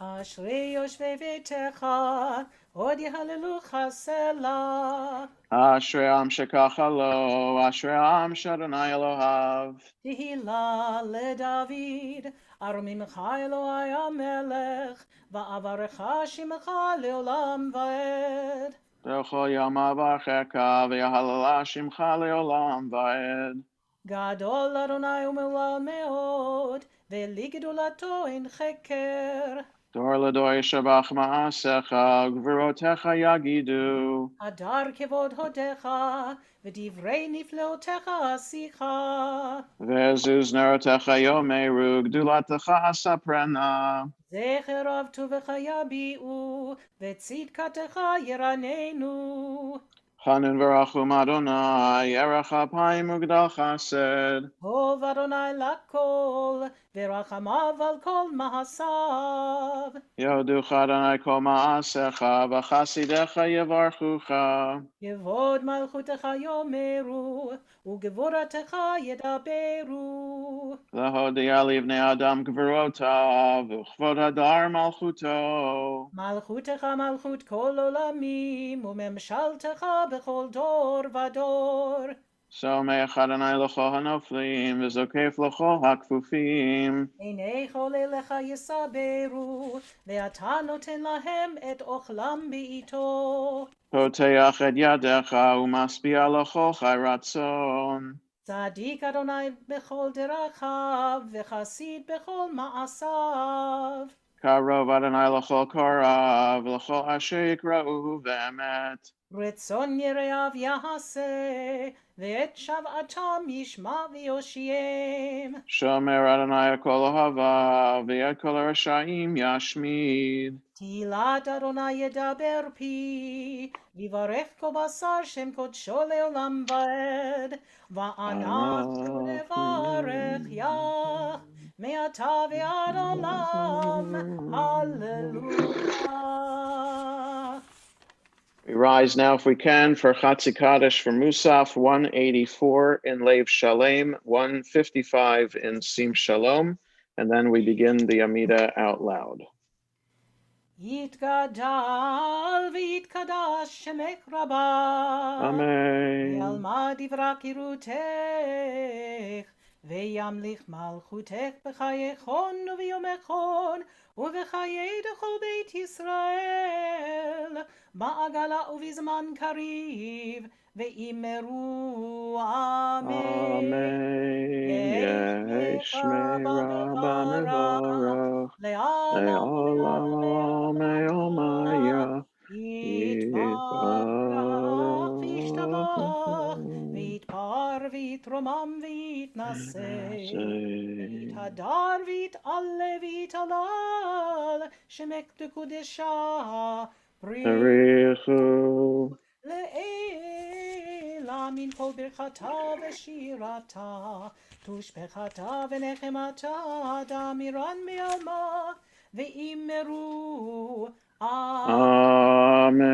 Ashrei yoshvei veitecha, od yehalelucha selah. Ashrei am shekachalo, Ashrei am shadonai Elohav. Tehillah leDavid, aromimecha Eloi amelech, va'avarecha shimecha leolam vaed. B'chol yom avachecha, v'yahalala shimcha leolam vaed. Gadol Adonai u'me'ulal me'od, ve'li gedulato ein cheker. Dor l'dor yishabach ma'asecha, gvurotecha yagidu. Adar kevod hodecha, v'divrei nifleotecha asicha. Ve'ezuz nerotecha yomeru, gdulatecha asaprena. Zecher av tuvecha yabi'u, v'tzidkatecha yiranenu. Chanan v'rachum Adonai, erech apayim ugdal chesed. טוב אדוני לכל, ורחמיו על כל מעשיו. יודוך Adonai kol ma'asecha, v'chasidecha yevarchucha. כבוד מלכותך יאמרו, וגבורתך ידברו. L'hodia livnei Adam gvurotav, v'chvod hadar malchuto. מלכותך מלכות כל עולמים, וממשלתך בכל דור ודור. Someach Adonai l'chol hanoflim, v'zokef l'chol hakfufim. עיני כל אליך יסברו, ואתה נותן להם את אוכלם בעיתו. Poteach et yadecha, u'maspia l'chol chai ratzon. צדיק אדוני בכל דרכיו, וחסיד בכל מעשיו. Karov Adonai l'chol korav, l'chol asher yikra'uhu ve'emet. רצון יראיו יעשה, ואת שוועתם ישמע ויושיעם. Shomer Adonai kol ohava, v'yet kol harasha'im yashmid. תהילת אדוני ידבר פי, ויברך כל בשר שם קודשו לעולם ועד, ואנחנו נברך יח, מעתה ועד עולם, הללויה. We rise now, if we can, for Chatzi Kaddish for Musaf 184 in Lev Shalem, 155 in Sim Shalom, and then we begin the Amida out loud. יתגדל ויתקדש שמך רבה. Amen. וילמד דברה קירותך, וימליך מלכותך בחייכון וביומכון, ובחיי דכל בית ישראל, בעגלה ובזמן קריב, ואמרו אמן. Yeshme Rabba Mevorach, Le'olam Me'omaya, יתברך וישתבח, ויתפאר ויתרומם ויתנשא, ויתהדר ויתעלה ויתהלל, שמך תקודשה Barichu. לעילה מן כל ברכתה ושירתה, תושבחתה ונחמתה, דמירן מעלמה, ואמרו Amen.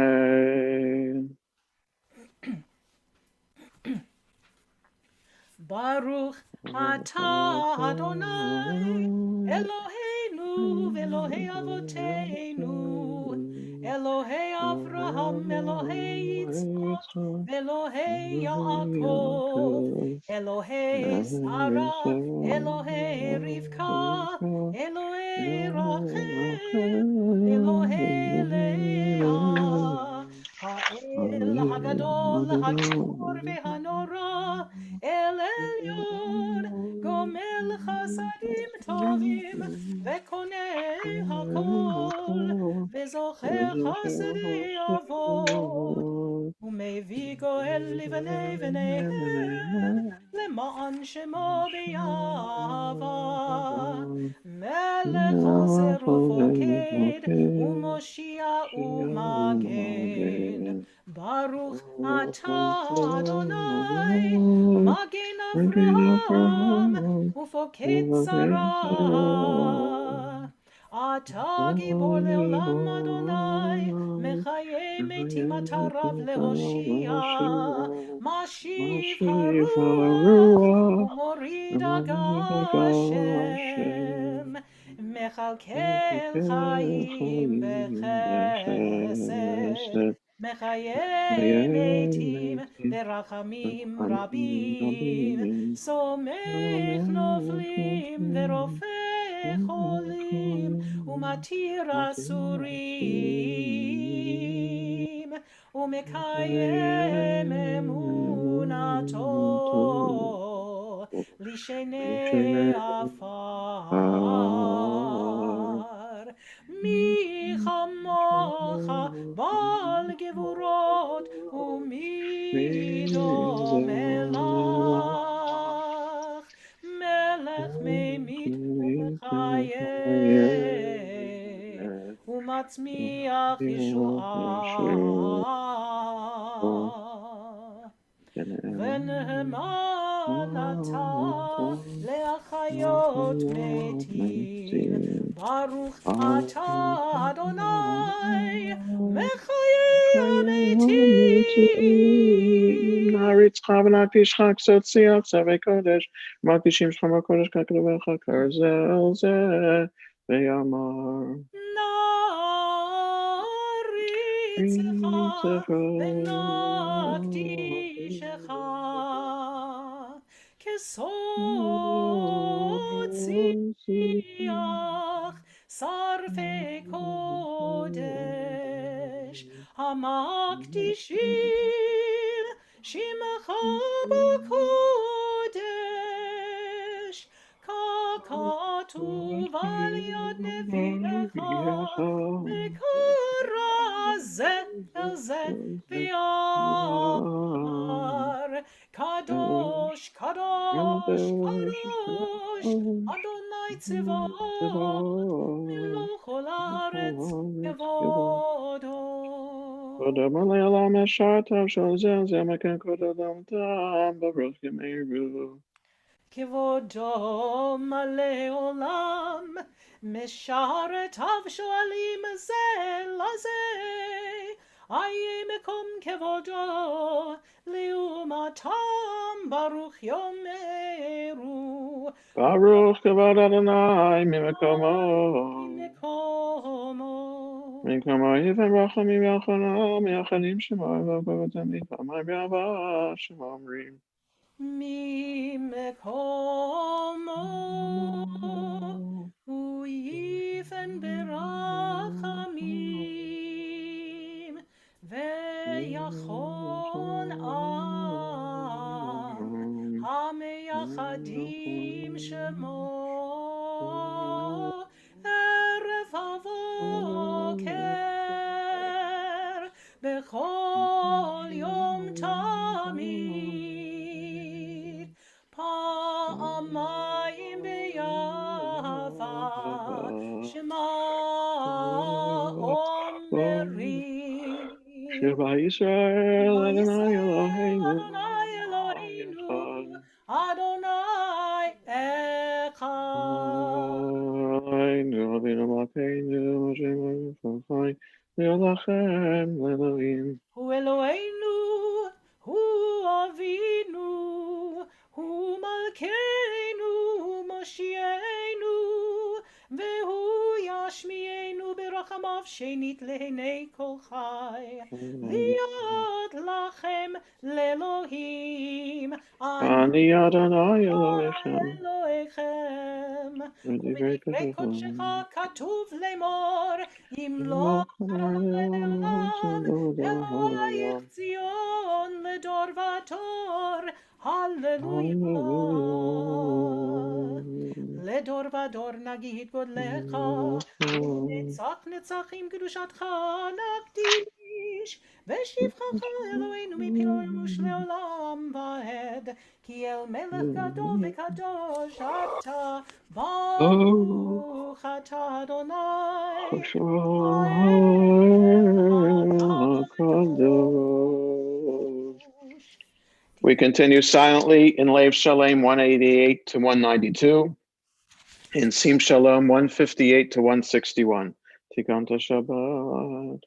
ברוך אתה אדוני אלוהינו ואלוהי אבותינו, אלוהי אברהם, אלוהי יצחק ואלוהי יעקב, אלוהי שרה, אלוהי רבקה, אלוהי רחל, אלוהי לאה, האל הגדול, הגיבור והנורא, אל עליון, גומל חסדים טובים, וקונה הכל, וזוכר חסדי אבות, ומביא גואל לבני בניהם, למען שמו ביעבה, מלך עוזר ופוקד, ומושיע ומגן, ברוך אתה אדוני, מגן אברהם, ופוקד שרה. אתה גיבור לעולם אדוני, מחיי מתים אתה רב להושיע, משיב הרוח ומוריד הגשם, מכלכל חיים בחסד, מחיי מתים ברחמים רבים, סומך נופלים ורופא חולים, ומתיר אסורים, ומקיים אמונתו לשני עפר. מי כמוך בעל גבורות, ומי דומה לך, מלך ממית ומחיה, ומצמיח ישועה. ונמלתה להחיות מתים. ברוך אתה אדוני מחיי המתים. נעריצך ונקדישך כסות שיח צווי קודש, מקדישים שמך בקודש ככתבך כרזל זה ויאמר. נעריצך ונקדישך כסות שיח שרפי קודש המקדישים שמך בקודש ככתוב על יד נביאך וקרא זה אל זה ויאמר קדוש קדוש קדוש אדוני צבאות מלוא כל הארץ כבודו. קודם עלי עולם השרתיו של זה מכן קודם תם ברוך ימירו. כבודו מלא עולם משרתיו שואלים זה לזה איה מקום כבודו לעומתם ברוך יאמרו. ברוך כבוד אדוני ממקומו ממקומו יפן רחמים יחנם יחנים שמו ובתמיד פעמיים באהבה שאומרים ממקומו הוא יפן ברחמים ויחון עם המייחדים שמו ערב הבוקר בכל יום תמיד פעמיים ביעבה שמע אומרים שבע ישראל אדוני אלוהינו אדוני אחד. אלוהינו אבינו מלכנו משה וחי לכם לאלוהים. הוא אלוהינו, הוא אבינו, הוא מלכנו, מושיענו, והוא ישמיענו ברחמיו שנית לעיני כל חי. להיות לכם לאלוהים, אני אדוני אלוהיכם. ובדברי קודשך כתוב לאמור, ימלוך אדוני לעולם, אלוהיך ציון לדור ודור, הללויה. לדור ודור נגיד גודלך, ונצח נצחים קדושתך נקדיש, ושבחך אלוהינו מפי לא ימוש לעולם ועד, כי אל מלך גדול וקדוש אתה, ברוך אתה אדוני. We continue silently in Lev Shalem 188 to 192, in Sim Shalom 158 to 161. Tikanta Shabbat.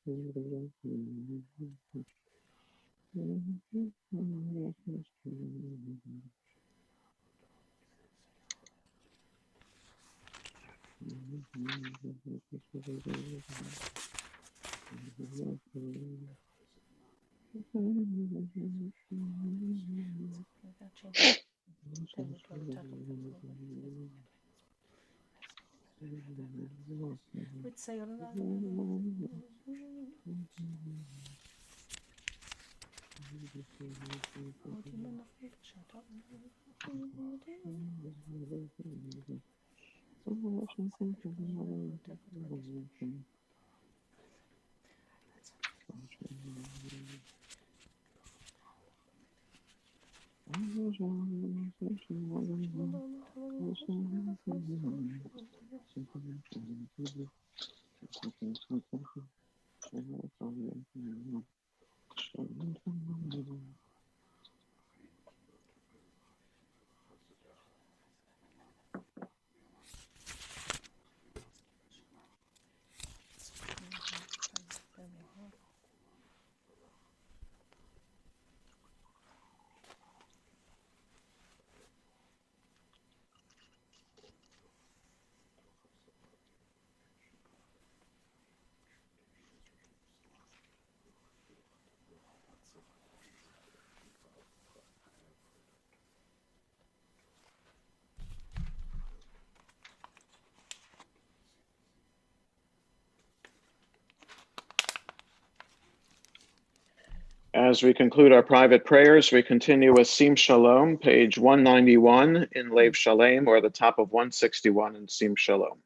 As we conclude our private prayers, we continue with Sim Shalom, page 191 in Lev Shalem, or the top of 161 in Sim Shalom.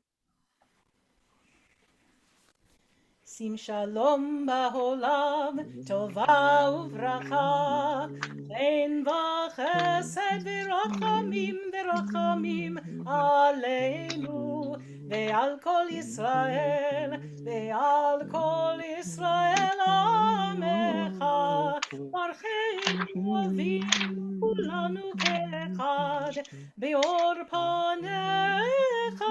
שים שלום בעולם, טובה וברכה, חן וחסד ורחמים ורחמים עלינו ועל כל ישראל ועל כל ישראל עמך, ברכנו אבינו כולנו כאחד באור פניך.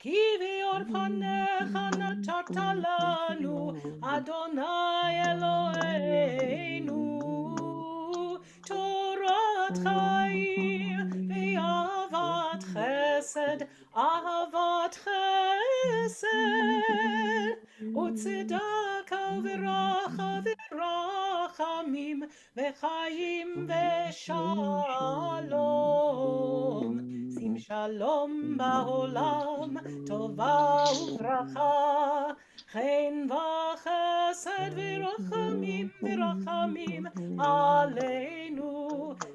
כי באור פניך נתת לנו, אדוני אלוהינו, תורת חיים ואהבת חסד, אהבת חסד, וצדקה וברכה ורחמים וחיים ושלום. שים שלום בעולם, טובה וברכה, חן וחסד ורחמים ורחמים עלינו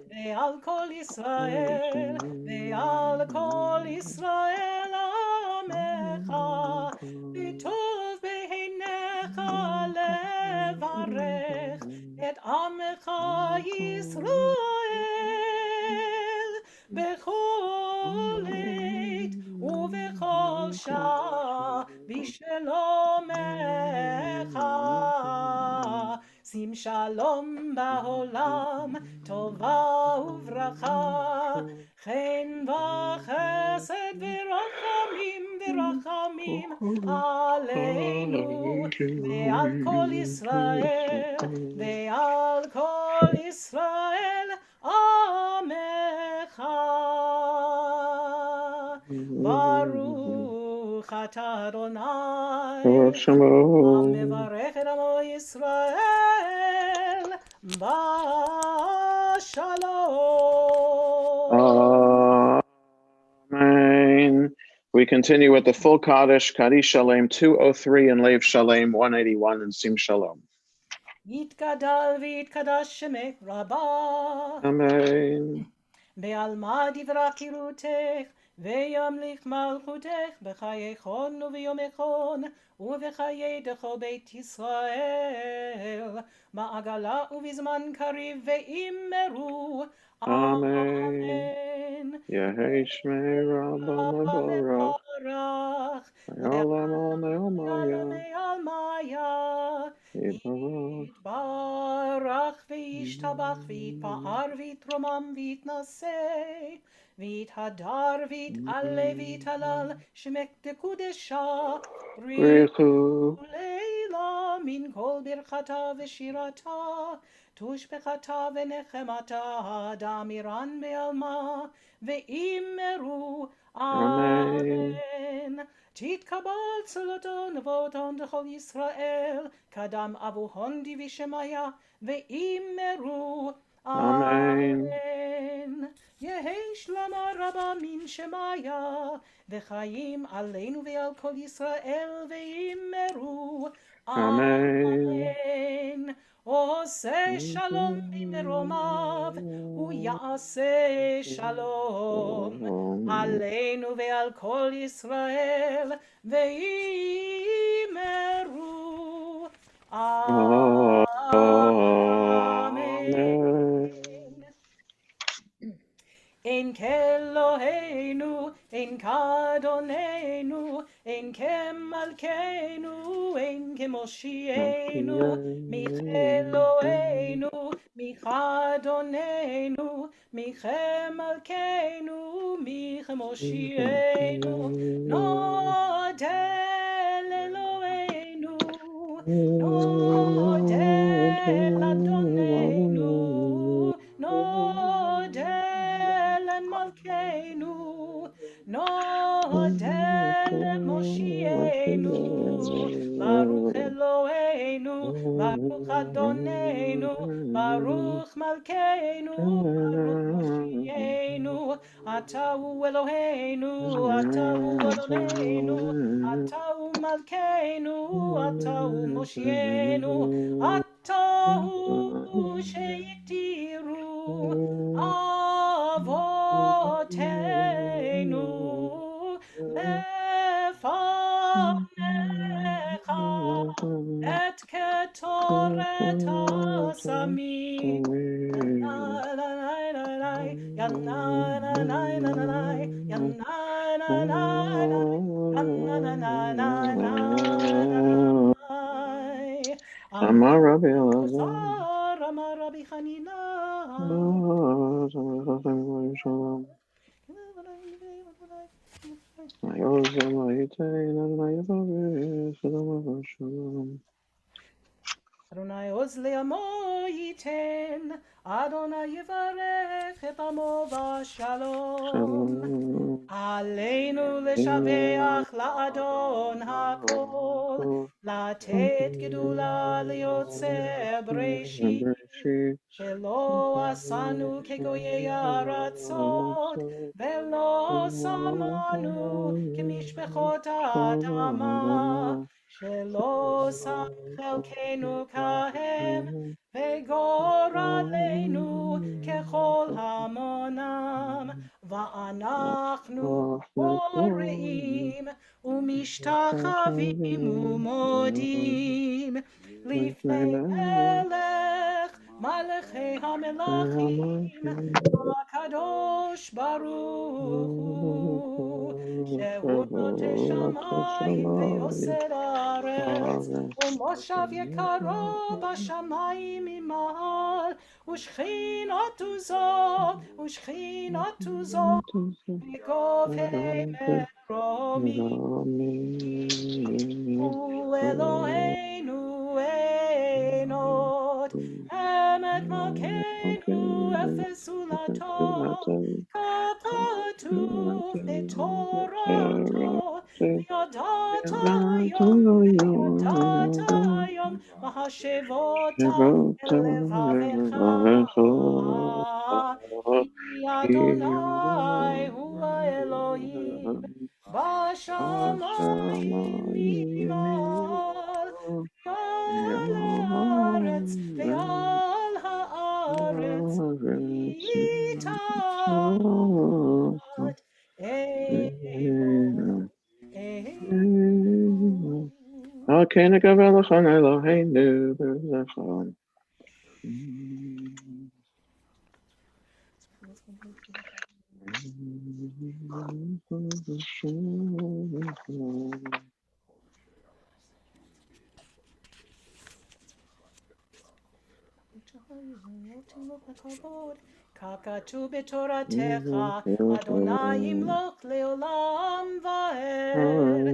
ועל כל ישראל ועל כל ישראל עמך, וטוב בעיניך לברך את עמך ישראל בכל עת ובכל שעה בשלומך. שים שלום בעולם, טובה וברכה, חן וחסד ורחמים ורחמים עלינו ועל כל ישראל ועל כל ישראל עמך. ברוך אתה אדוני המברך את עמו ישראל בשלום. Amen. We continue with the full Kaddish, Kaddish Shalem 203 and Lev Shalem 181 and Sim Shalom. יתגדל ויתקדש שמך רבה. Amen. בעלמא דברה קירותך וימליך מלכותך בחיי חון וביומי חון ובחיי דכל בית ישראל בעגלה ובזמן קריב ואמרו אמן. יהי שמי רבא מבורך לעולם עלמיה יתברך וישתבח ויתפאר ויתרומם ויתנשא ויתהדר ויתעלה ויתהלל שמך דקודשה בריחו לילה מן כל ברכתה ושירתה תושבחתה ונחמתה דאמירן בעלמה ואמרו אמן. תתקבל צלותו נבואתון דכל ישראל קדם אבוהון דיבי שמיה ואמרו אמן. יהי שלמה רבה מן שמיה וחיים עלינו ועל כל ישראל ואמרו אמן. עושה שלום במרומיו הוא יעשה שלום עלינו ועל כל ישראל ואמרו אמן. אין כאלוהינו, אין כאדוננו, אין כמלכנו, אין כמושיענו, מכאלוהינו, Michadonenu, Michem Alkeinu, Michem Oshienu, Nodel Eloheinu, Nodel Adonenu, Nodel Malkeinu, Nodel Moshienu, Baruch Eloheinu, Baruch Adonenu, Baruch Malkeinu, Baruch Moshienu, Atahu Eloheinu, Atahu Adonenu, Atahu Malkeinu, Atahu Moshienu, Atahu Sheiktiru, Avotenu, Lefanecha, Et Ketoret Asamim, Amar Rabbi Amar Rabbi Hanina. Adonai oz le'amo yiten, Adonai yivarech et amo v'shalom. Aleinu l'shaveach la'adon hakol, Latet gedula li'yotze breshit, Shelo asanu kegoyei aratzot, Velo samanu kemishpechot ha'adama, Shelo sam חלקנו כהם, וגורלנו ככל המונם, ואנחנו קוראים ומשתחווים ומודים לפני מלך מלכי המלכים, הקדוש ברוך הוא, שהוא נוטה שמיים ויוסד הארץ, ומושב יקרו בשמיים ממעל, ושכינתו זו בגופי מרומים. הוא אלוהינו אין עוד, אמת מלכנו אפס זולתו, ככתוב בתורתו, וידעת היום והשבותה בלבבך, כי אדוני הוא האלוהים בשמיים ממעל, ועל הארץ מתחת אלינו. Okay, Nagavelachon Eloheinu B'Zechon. ככתוב בתורתך, אדוני ימלוך לעולם ועד,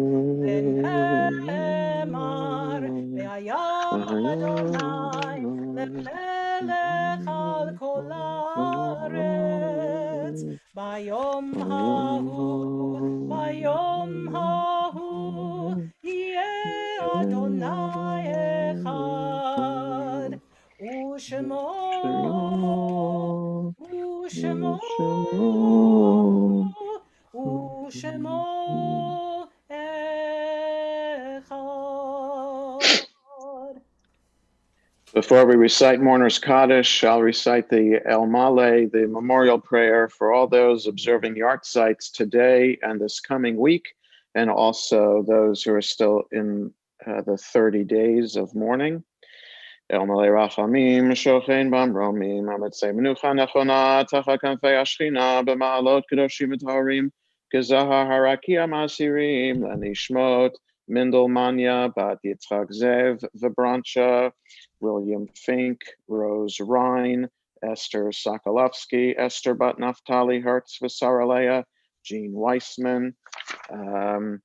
ונאמר, והיה אדוני למלך על כל הארץ, ביום ההוא יהיה אדוני אחד, ושמו אחד. Before we recite Mourner's Kaddish, I'll recite the El Male, the memorial prayer for all those observing yard sites today and this coming week, and also those who are still in the 30 days of mourning. El Male Rachamim, Shochein Bamromim, Ametzei Menucha Nechona, Tachat Kanfei Ashchina, B'ma'alot Kedoshim V'Taharim, Gezahar Harakia Masirim, Lenishmot, Mindel Manya, Bat Yitzchak Zev, V'Brancha, William Fink, Rose Rhine, Esther Sokolovsky, Esther Bat Naftali Hertz Visaralea, Jean Weissman, Jolyn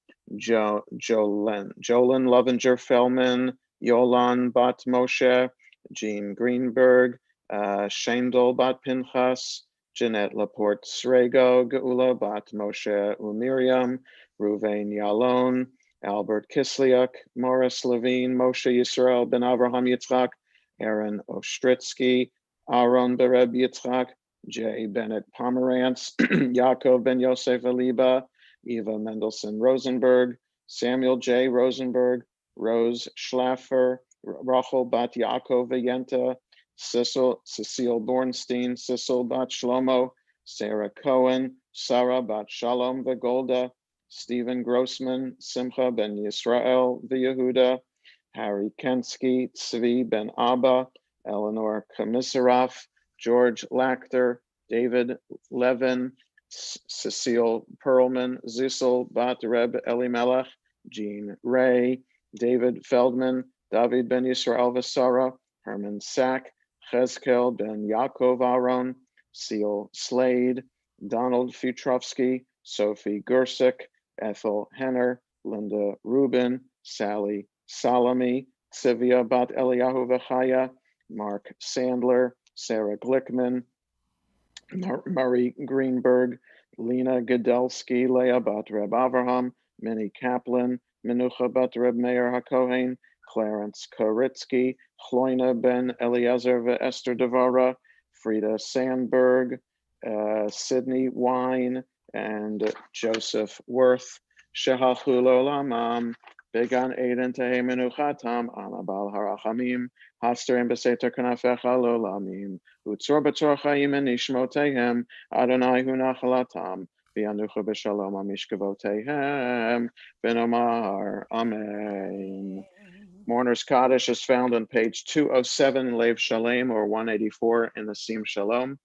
Lovinger Fellman, Yolan Bat Moshe, Jean Greenberg, Shendel Bat Pinchas, Jeanette Laporte Srego, Geula Bat Moshe Umiriam, Ruvain Yalon, Albert Kisliak, Morris Levine, Moshe Yisrael Ben Avraham Yitzchak, Aaron Ostritsky, Aaron Bereb Yitzchak, J. Bennett Pomerantz, Yaakov Ben Yosef Aliba, Eva Mendelson Rosenberg, Samuel J. Rosenberg, Rose Schlaffer, Rachel Bat Yaakov Vayenta, Cecile Bornstein, Cecil Bat Shlomo, Sarah Cohen, Sarah Bat Shalom Vegolda, Stephen Grossman, Simcha Ben Yisrael V'Yehuda, Harry Kensky, Tzvi Ben Abba, Eleanor Komisarov, George Lachter, David Levin, Cecile Perlman, Zissel Bat Reb Elimelech, Jean Ray, David Feldman, David Ben Yisrael Vasara, Herman Sack, Chezkel Ben Yaakov Aaron, Seal Slade, Donald Futrovsky, Sophie Gersik, Ethel Henner, Linda Rubin, Sally Salami, Sivia Bat Eliyahu Vechaya, Mark Sandler, Sarah Glickman, Murray Greenberg, Lena Godelsky, Leah Bat Reb Avraham, Minnie Kaplan, Menucha Bat Reb Meir HaKohen, Clarence Koritsky, Chloina Ben Eliezer Esther Devara, Frida Sandberg, Sydney Wine, and Joseph Worth. Shehachu Lolamam, Began Eden Tehe Menuchatam, Anabal Harachamim, Hasterim Beseter Kanafecha Lolamim, Utzor Betzor Chaim and Nishmotehem, Adonai Hu Nachalatam, V'yanucha B'Shalom Amishkavotehem, V'nomar, Amen. Mourner's Kaddish is found on page 207 in Lev Shalem, or 184 in the Sim Shalom.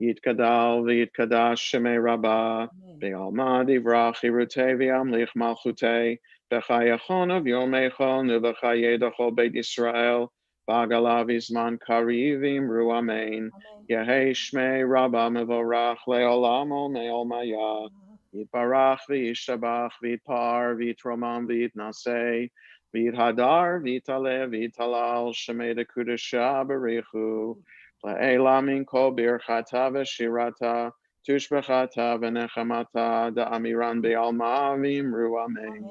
Yitkadal v'yitkadash Shemei Rabbah, v'yalma divrach hirutei v'yamlich malchutei, v'chayachon v'yomeichon v'chayedachol Beit Yisrael, v'agalav izman kariv v'imru amen, Yehei Shmei Rabbah mevorach le'olam ol me'ol maya, Yitbarach v'yishtabach v'yitpar v'yitromam v'yitnasei, v'yithadar v'yitale v'yitalal Shemei dekudesha b'richu, La'elamin kol birchata v'shirata, tushbechata v'nechamata, da'amiran be'alma v'imru amen.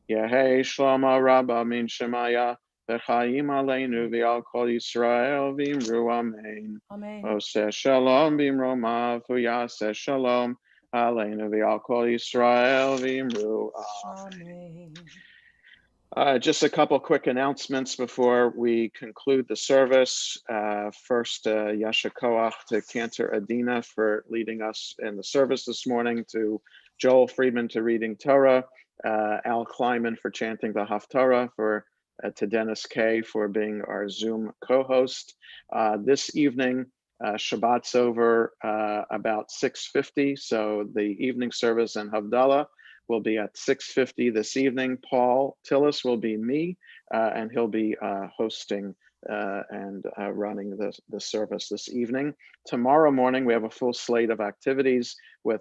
Yehei shlama rabba min shemaya, v'chaim aleinu v'al kol Yisrael v'imru amen. Oseh shalom b'imromav, v'yaseh shalom aleinu v'al kol Yisrael v'imru amen. Just a couple quick announcements before we conclude the service. First, Yasha Koach to Cantor Adina for leading us in the service this morning, to Joel Friedman to reading Torah, Al Kleiman for chanting the Haftarah, to Dennis Kay for being our Zoom co-host. This evening, Shabbat's over about 6:50, so the evening service and Havdalah will be at 6:50 this evening. Paul Tillis will be me, and he'll be hosting and running the service this evening. Tomorrow morning, we have a full slate of activities with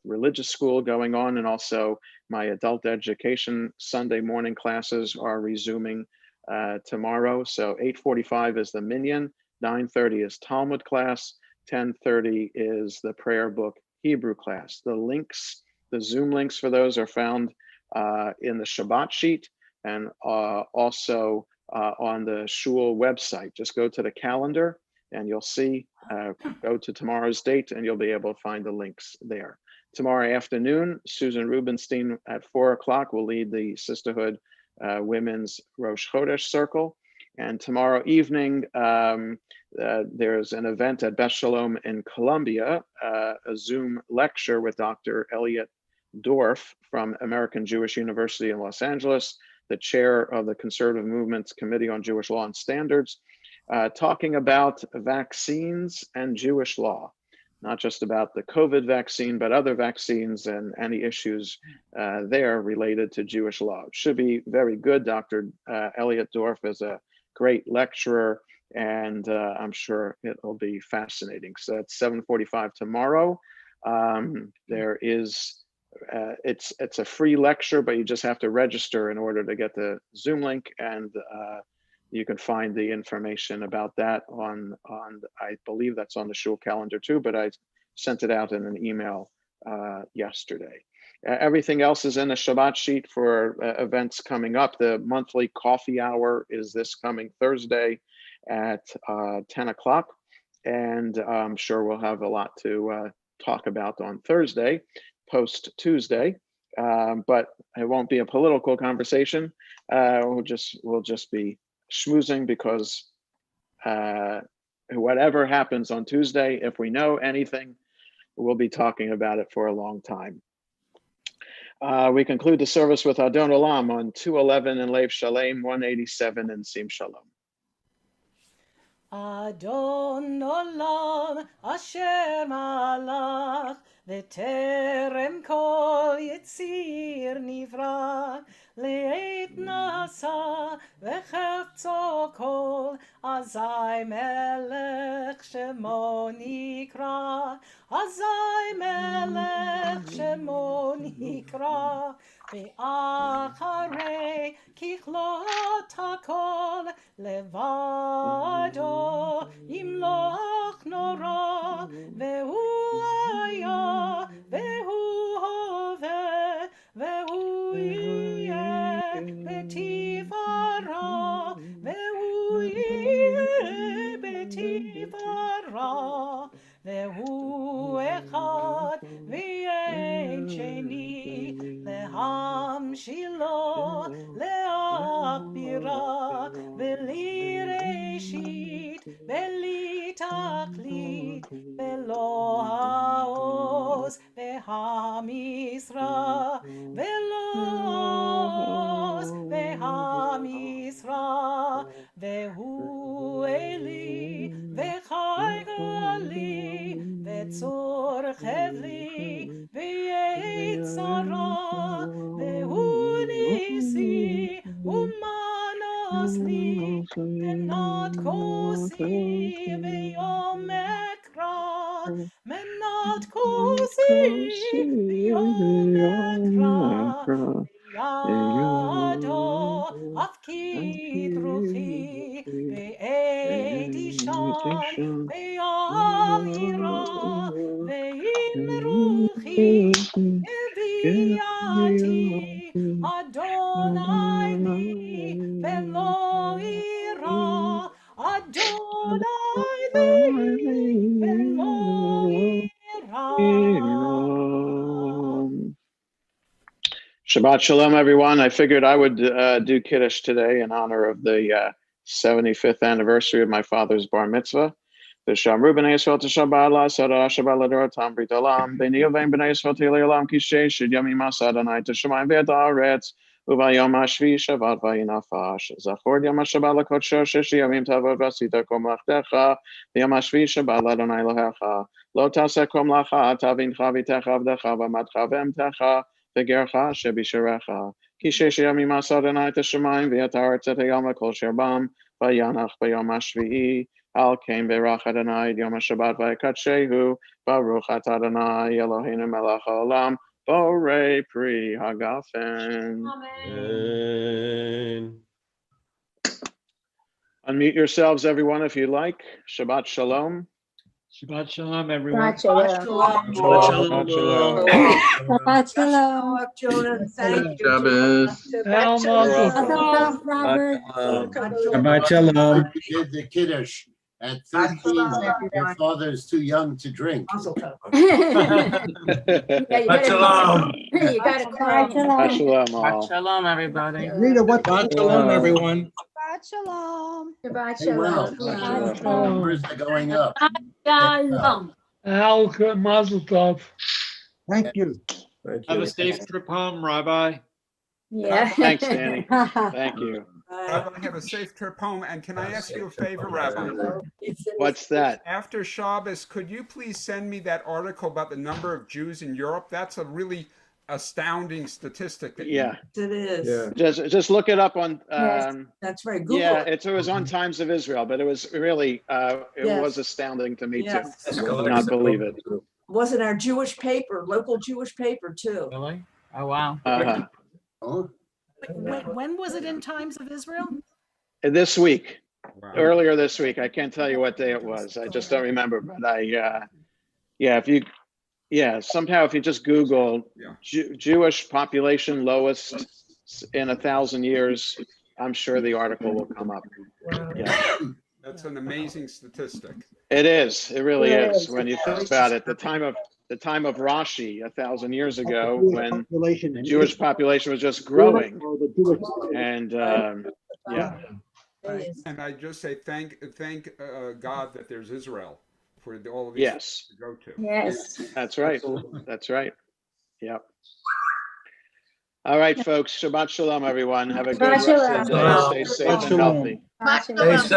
religious school going on, and also my adult education Sunday morning classes are resuming tomorrow. So 8:45 is the minyan, 9:30 is Talmud class, 10:30 is the prayer book Hebrew class. The Zoom links for those are found in the Shabbat sheet, and also on the Shul website. Just go to the calendar and you'll see, go to tomorrow's date and you'll be able to find the links there. Tomorrow afternoon, Susan Rubenstein at 4 o'clock will lead the Sisterhood Women's Rosh Chodesh Circle. And tomorrow evening, there's an event at Beth Shalom in Columbia, a Zoom lecture with Dr. Elliot Dorff from American Jewish University in Los Angeles, the chair of the Conservative Movement's Committee on Jewish Law and Standards, talking about vaccines and Jewish law, not just about the COVID vaccine, but other vaccines and any issues there related to Jewish law. It should be very good. Dr. Elliot Dorff is a great lecturer, and I'm sure it'll be fascinating. So that's 7:45 tomorrow. There is, it's a free lecture, but you just have to register in order to get the Zoom link, and you can find the information about that on I believe that's on the shul calendar too, but I sent it out in an email yesterday. Everything else is in a Shabbat sheet for events coming up. The monthly coffee hour is this coming Thursday at 10 o'clock. And I'm sure we'll have a lot to talk about on Thursday, post Tuesday. But it won't be a political conversation. We'll just be schmoozing, because whatever happens on Tuesday, if we know anything, we'll be talking about it for a long time. We conclude the service with Adon Olam on 211 in Lev Shalem, 187 in Sim Shalom. Adon Olam asher malach v'terem kol yitzir nivra le'et nasa v'chefzo kol azai melech shemo nikra azai melech shemo nikra ve'acharei kichlot hakol levado yimloch nora ve'hu aya ve'hu hove ve'hu yeh betivara ve'hu yeh betivara ve'hu echad ve'ein sheni להמשיलो, להגבירה, בלי ראשית, בלי תכלית, בלא העוז והמשרה, בלא העוז והמשרה, והוא אלי, וחי גלי, וצור חבלי, ויצרה, והוא ניסי, ומנוס לי, מנת כוסי, ויום אקרא, מנת כוסי, ויום אקרא, ידו אף כי רוחי, ועת אישן, ויאמירה, ואם רוחי, הביאתי, אדוני לי, ולא אירא, אדוני לי, ולא אירא. Shabbat Shalom, everyone. I figured I would do Kiddush today in honor of the 75th anniversary of my father's bar mitzvah. V'shamru b'nei Yisrael t'shabbat la sarah shabbat l'dorotam brit olam b'nei yovein b'nei Yisrael t'ilei olam kishesh yamim asa Adonai t'shamayim v'et haaretz u'vayom hashvi shabbat vayinafash zachor yom ha'shabbat l'kodsho sheshi yamim tavod v'asita kol mlachtecha v'yom hashvi shabbat l'Adonai Elohecha lo taseh kol mlacha tavincha v'techa avdecha v'amadcha v'emtecha v'gercha shebisharecha kishesh yamim asa Adonai t'shamayim v'et haaretz et hayom kol sherbam vayanach v'yom hashvi'i Al Kain Berach Adonai Yom HaShabbat Vayikatshehu Baruch Atah Adonai Eloheinu Melech HaOlam Borei Pri Hagafen. Amen. Unmute yourselves, everyone, if you like. Shabbat Shalom. Shabbat Shalom, everyone. Shabbat Shalom. Shabbat Shalom. Shabbat Shalom. Jonah, thank you. Shabbos. Shabbat Shalom. Robert. Shabbat Shalom. We did the Kiddush at 13. Your father is too young to drink. Shabbat Shalom. You gotta call. Shabbat Shalom, all. Shabbat Shalom, everybody. Rita, what? Shabbat Shalom, everyone. Shabbat Shalom. Shabbat Hey, well, Shalom. numbers are going up. Shalom. Al Mazel Tov. Thank you. Thank Have you. a safe trip home, Rabbi. Yeah. Thanks, Danny. Thank you. Rabbi, have a safe trip home. And can I ask you a favor, Rabbi? What's that? After Shabbos, could you please send me that article about the number of Jews in Europe? That's a really astounding statistic. That you- Yeah. It is. Yeah. Just look it up on. Yes, that's right. Google Yeah, it. it was on Times of Israel, but it was really it Yes. was astounding to me Yes. too. I could not believe it. Wasn't our Jewish paper, local Jewish paper too. Really? Oh, wow. Uh-huh. Oh, When was it in Times of Israel? This week, Wow. earlier this week, I can't tell you what day it was. I just don't remember. But somehow if you just Google Jewish population lowest in 1,000 years, I'm sure the article will come up. Yeah. That's an amazing statistic. It is. It really It is. is. When you think about it, the time of Rashi 1,000 years ago, when the Jewish population was just growing, and yeah. And I just say thank God that there's Israel for all of these Yes. to go to. Yes. That's right. That's right. Yep. All right, folks. Shabbat shalom, everyone. Have a good Shabbat rest of the day. shalom. Stay safe and Shalom. healthy. Shabbat Stay shalom. safe.